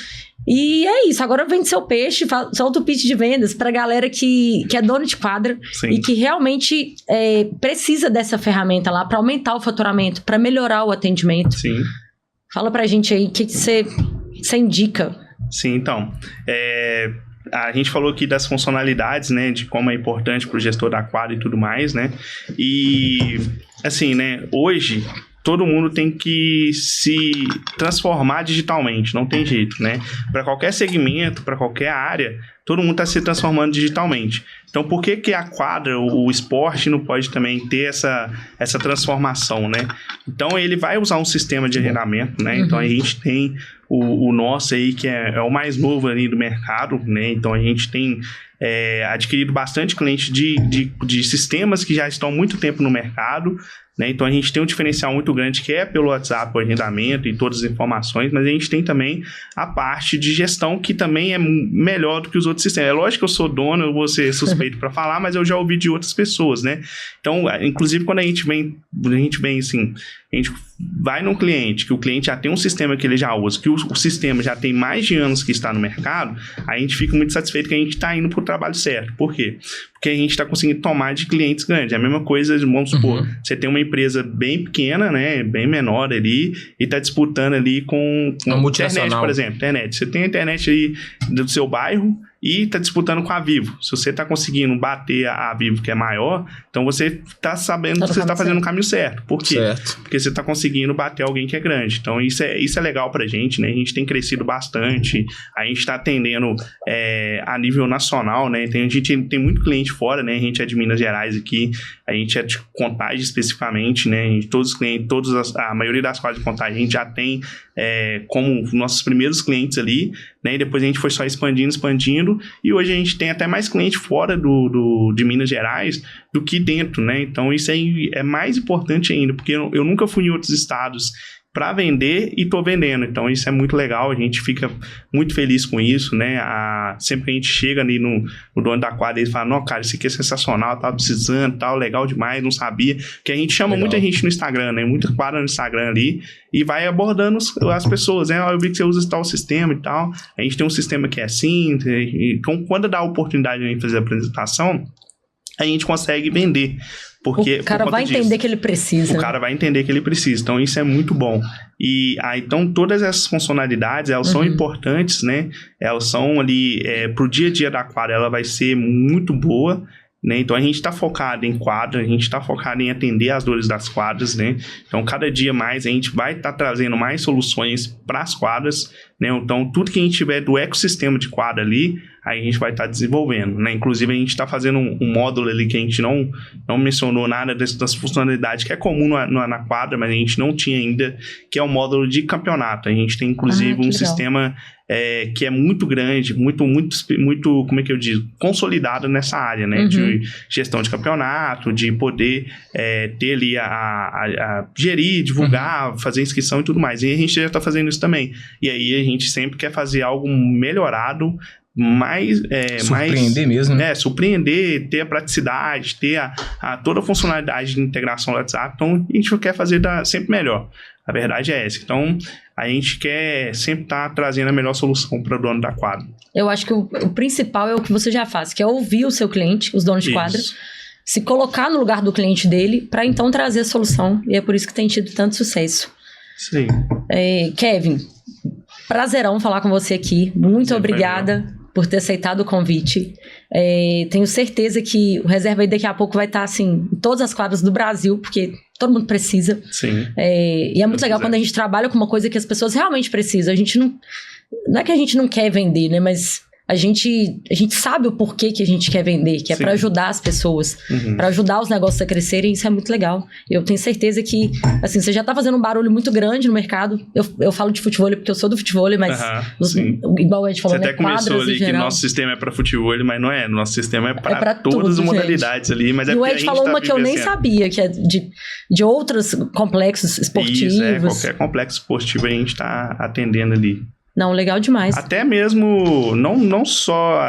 E é isso, agora vende seu peixe, solta o pitch de vendas pra galera que é dono de quadra. Sim. E que realmente precisa dessa ferramenta lá pra aumentar o faturamento, pra melhorar o atendimento. Sim. Fala pra gente aí, o que você indica? Sim, então, a gente falou aqui das funcionalidades, né, de como é importante pro gestor da quadra e tudo mais, né, e assim, né, hoje todo mundo tem que se transformar digitalmente, não tem jeito, né? Para qualquer segmento, para qualquer área, todo mundo está se transformando digitalmente. Então, por que a quadra, o esporte, não pode também ter essa transformação, né? Então, ele vai usar um sistema de agendamento, né? Então, a gente tem o nosso aí, que é o mais novo ali do mercado, né? Então, a gente tem adquirido bastante cliente de sistemas que já estão há muito tempo no mercado, né? Então, a gente tem um diferencial muito grande que é pelo WhatsApp, o agendamento e todas as informações, mas a gente tem também a parte de gestão que também é melhor do que os outros sistemas. É lógico que eu sou dono, eu vou ser suspeito para falar, mas eu já ouvi de outras pessoas, né? Então, inclusive, quando a gente vem assim, a gente vai num cliente, que o cliente já tem um sistema que ele já usa, que o sistema já tem mais de anos que está no mercado, a gente fica muito satisfeito que a gente está indo para o trabalho certo. Por quê? Porque a gente está conseguindo tomar de clientes grandes. É a mesma coisa, vamos supor, você tem uma empresa bem pequena, né, bem menor ali, e está disputando ali com a internet, por exemplo. Internet. Você tem a internet aí do seu bairro e está disputando com a Vivo. Se você está conseguindo bater a Vivo, que é maior, então você está sabendo que você está fazendo o caminho certo. Por quê? Porque você está conseguindo bater alguém que é grande. Então, isso é legal pra gente, né? A gente tem crescido bastante, a gente está atendendo a nível nacional, né? A gente tem muito cliente fora, né? A gente é de Minas Gerais aqui, a gente é de Contagem especificamente, né? Todos os clientes, a maioria das quadras de Contagem, a gente já tem como nossos primeiros clientes ali, né? E depois a gente foi só expandindo, e hoje a gente tem até mais cliente fora de Minas Gerais do que dentro, né? Então isso aí é mais importante ainda, porque eu nunca fui em outros estados para vender e tô vendendo, então isso é muito legal, a gente fica muito feliz com isso, né? Sempre que a gente chega ali no dono da quadra, ele fala, não, cara, isso aqui é sensacional, tava precisando, tal, legal demais, não sabia, que a gente chama muita gente no Instagram, né? Muita quadra no Instagram ali, e vai abordando as pessoas, né? Eu vi que você usa tal sistema e tal, a gente tem um sistema que é assim, então quando dá a oportunidade de a gente fazer a apresentação, a gente consegue vender. Porque, o cara vai entender que ele precisa. O cara vai entender que ele precisa. Então, isso é muito bom. E então, todas essas funcionalidades, elas são importantes, né? Elas são ali, pro dia a dia da quadra, ela vai ser muito boa, né? Então, a gente está focado em quadra, a gente está focado em atender as dores das quadras, né? Então, cada dia mais, a gente vai estar trazendo mais soluções para as quadras, né? Então, tudo que a gente tiver do ecossistema de quadra ali, aí a gente vai estar desenvolvendo, né? Inclusive, a gente está fazendo um módulo ali que a gente não mencionou nada das funcionalidades que é comum na quadra, mas a gente não tinha ainda, que é o módulo de campeonato. A gente tem, inclusive, um sistema que é muito grande, muito, como é que eu digo, consolidado nessa área, né? De gestão de campeonato, de poder ter ali a gerir, divulgar, fazer inscrição e tudo mais. E a gente já está fazendo isso também. E aí, a gente sempre quer fazer algo melhorado, surpreender mesmo, né? Surpreender, ter a praticidade, ter toda a funcionalidade de integração do WhatsApp. Então, a gente quer fazer sempre melhor. A verdade é essa. Então, a gente quer sempre estar trazendo a melhor solução para o dono da quadra. Eu acho que o principal é o que você já faz, que é ouvir o seu cliente, os donos de quadra, se colocar no lugar do cliente dele, para então trazer a solução. E é por isso que tem tido tanto sucesso. Sim. Kevin, prazerão falar com você aqui. Muito obrigada por ter aceitado o convite. Tenho certeza que o Reserva aí daqui a pouco vai estar assim, em todas as quadras do Brasil, porque todo mundo precisa. Sim. E é muito legal quando a gente trabalha com uma coisa que as pessoas realmente precisam. A gente não é que a gente não quer vender, né? Mas a gente sabe o porquê que a gente quer vender, que é para ajudar as pessoas, para ajudar os negócios a crescerem. Isso é muito legal. Eu tenho certeza que, assim, você já tá fazendo um barulho muito grande no mercado. Eu falo de futebol porque eu sou do futebol, mas igual a gente falou, você até começou ali que nosso sistema é para futebol, mas não é. Nosso sistema é para todas as modalidades ali. Mas e o Ed falou uma que eu nem sabia, que é de outros complexos esportivos. Isso, qualquer complexo esportivo a gente tá atendendo ali. Não, legal demais. Até mesmo, não só...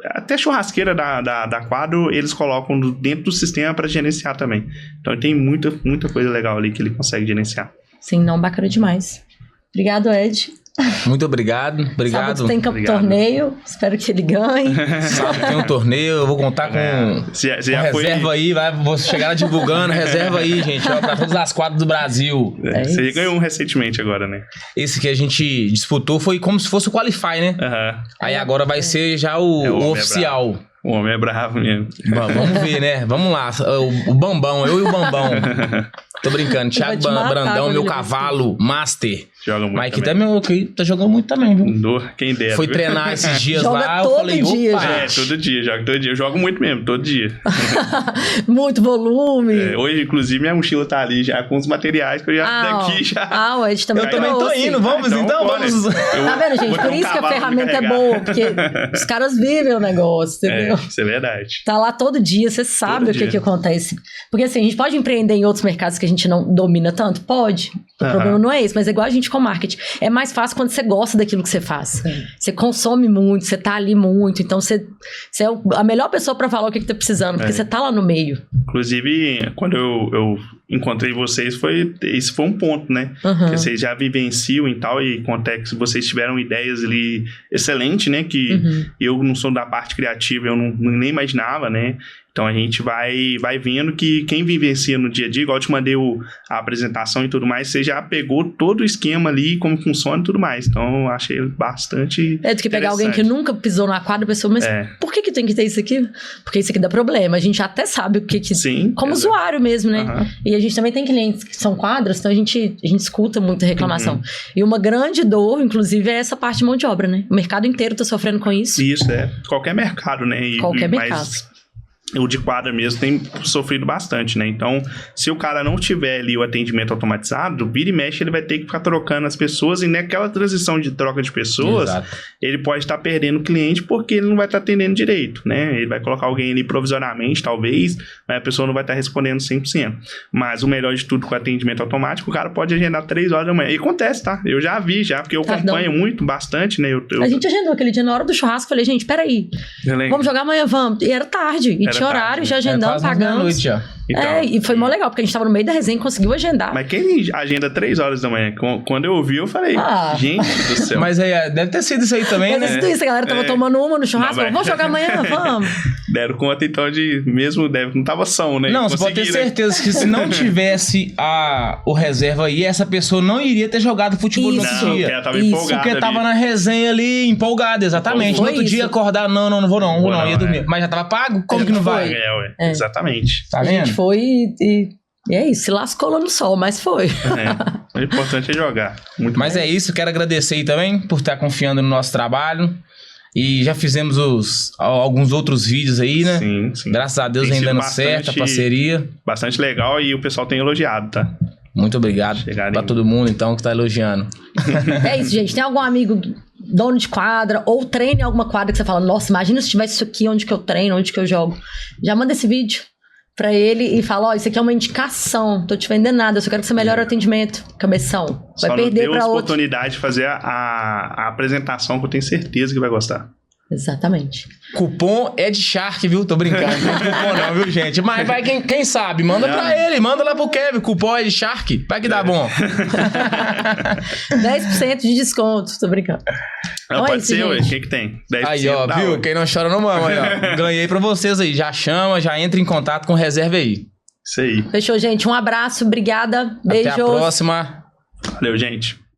Até churrasqueira da Quadro, eles colocam dentro do sistema para gerenciar também. Então tem muita coisa legal ali que ele consegue gerenciar. Sim, não, bacana demais. Obrigado, Ed. Muito obrigado. Sábado tem torneio, espero que ele ganhe. Sábado tem um torneio, eu vou contar com reserva aí, vou chegar divulgando, reserva aí, gente, ó, pra todas as quadras do Brasil. Você ganhou um recentemente agora, né? Esse que a gente disputou foi como se fosse o Qualify, né? Aí agora vai ser já o oficial. O homem é bravo mesmo. Vamos ver, né? Vamos lá. O Bambão, eu e o Bambão. Tô brincando. Thiago Brandão, meu cavalo, master. Joga muito. Mike também tá jogando muito também, viu? Quem dera. Foi treinar esses dias joga lá, todo eu falei, dia, opa. Todo dia, jogo todo dia. Eu jogo muito mesmo, todo dia. Muito volume. Hoje, inclusive, minha mochila tá ali já com os materiais que eu já daqui já. O Ed também eu também tô indo, vamos então. Vamos. Tá vendo, gente? Por isso que a ferramenta é boa, porque os caras vivem o negócio, entendeu? Isso é verdade. Tá lá todo dia, você sabe o que acontece. Porque assim, a gente pode empreender em outros mercados que a gente não domina tanto? Pode. O problema não é esse, mas é igual a gente com marketing. É mais fácil quando você gosta daquilo que você faz. Você consome muito, você tá ali muito, então você é a melhor pessoa pra falar o que tá precisando, porque você tá lá no meio. Inclusive, quando eu encontrei vocês, esse foi um ponto, né? Que vocês já vivenciam e tal, e contexto, vocês tiveram ideias ali excelentes, né? Que eu não sou da parte criativa, eu nem imaginava, né? Então a gente vai vendo que quem vivencia no dia a dia, igual eu te mandei a apresentação e tudo mais, você já pegou todo o esquema ali, como funciona e tudo mais. Então eu achei bastante do que pegar alguém que nunca pisou na quadra, a pessoa, mas por que tem que ter isso aqui? Porque isso aqui dá problema. A gente até sabe o que Sim, como usuário mesmo, né? E a gente também tem clientes que são quadras, então a gente escuta muita reclamação. E uma grande dor, inclusive, é essa parte de mão de obra, né? O mercado inteiro tá sofrendo com isso. Isso, qualquer mercado, né? Qualquer mercado. O de quadra mesmo tem sofrido bastante, né? Então, se o cara não tiver ali o atendimento automatizado, vira e mexe, ele vai ter que ficar trocando as pessoas, e naquela transição de troca de pessoas, ele pode estar perdendo cliente porque ele não vai estar atendendo direito, né? Ele vai colocar alguém ali provisoriamente, talvez, mas a pessoa não vai estar respondendo 100%. Mas o melhor de tudo com o atendimento automático, o cara pode agendar 3 horas da manhã. E acontece, tá? Eu já vi, porque eu acompanho bastante, né? A gente agendou aquele dia na hora do churrasco, falei, gente, peraí, vamos jogar amanhã, vamos. E era tarde, tinha horário, já agendamos, pagamos. Então, e foi mó legal, porque a gente tava no meio da resenha e conseguiu agendar. Mas quem agenda 3 horas da manhã? Quando eu ouvi, eu falei, gente do céu. Mas aí, deve ter sido isso aí também, né? Deve ter sido isso, a galera tava tomando uma no churrasco, vamos jogar amanhã, vamos. Deram conta, então, não tava são, né? Não, você pode ter certeza que se não tivesse o reserva aí, essa pessoa não iria ter jogado futebol no outro dia. Ela tava empolgada. Porque tava na resenha ali, empolgada, exatamente. No outro dia acordar, não vou não, ia dormir. Mas já tava pago? Como que não vai? Exatamente. Tá vendo? A gente foi e é isso, se lascou lá no sol, mas foi. O importante é jogar. Mas é isso, quero agradecer aí também por estar confiando no nosso trabalho. E já fizemos alguns outros vídeos aí, né? Sim. Graças a Deus vem dando certo a parceria. Bastante legal, e o pessoal tem elogiado, tá? Muito obrigado pra todo mundo, então, que tá elogiando. É isso, gente. Tem algum amigo dono de quadra ou treine alguma quadra que você fala, nossa, imagina se tivesse isso aqui, onde que eu treino, onde que eu jogo. Já manda esse vídeo pra ele e fala, isso aqui é uma indicação, tô te vendendo nada, eu só quero que você melhore o atendimento, cabeção. Vai perder pra outro. Oportunidade de fazer a apresentação, que eu tenho certeza que vai gostar. Exatamente. Cupom Ed Shark, viu? Tô brincando, não tem cupom não, viu, gente? Mas vai quem sabe, manda pra ele, manda lá pro Kevin, cupom Ed Shark, vai que dá bom. 10% de desconto, tô brincando. Não, pode ser, ué, o que tem? 10% aí, ó, viu? Quem não chora não mama, aí, ó. Ganhei pra vocês aí, já chama, já entra em contato com reserva aí. Isso aí. Fechou, gente, um abraço, obrigada, beijos. Até a próxima. Valeu, gente.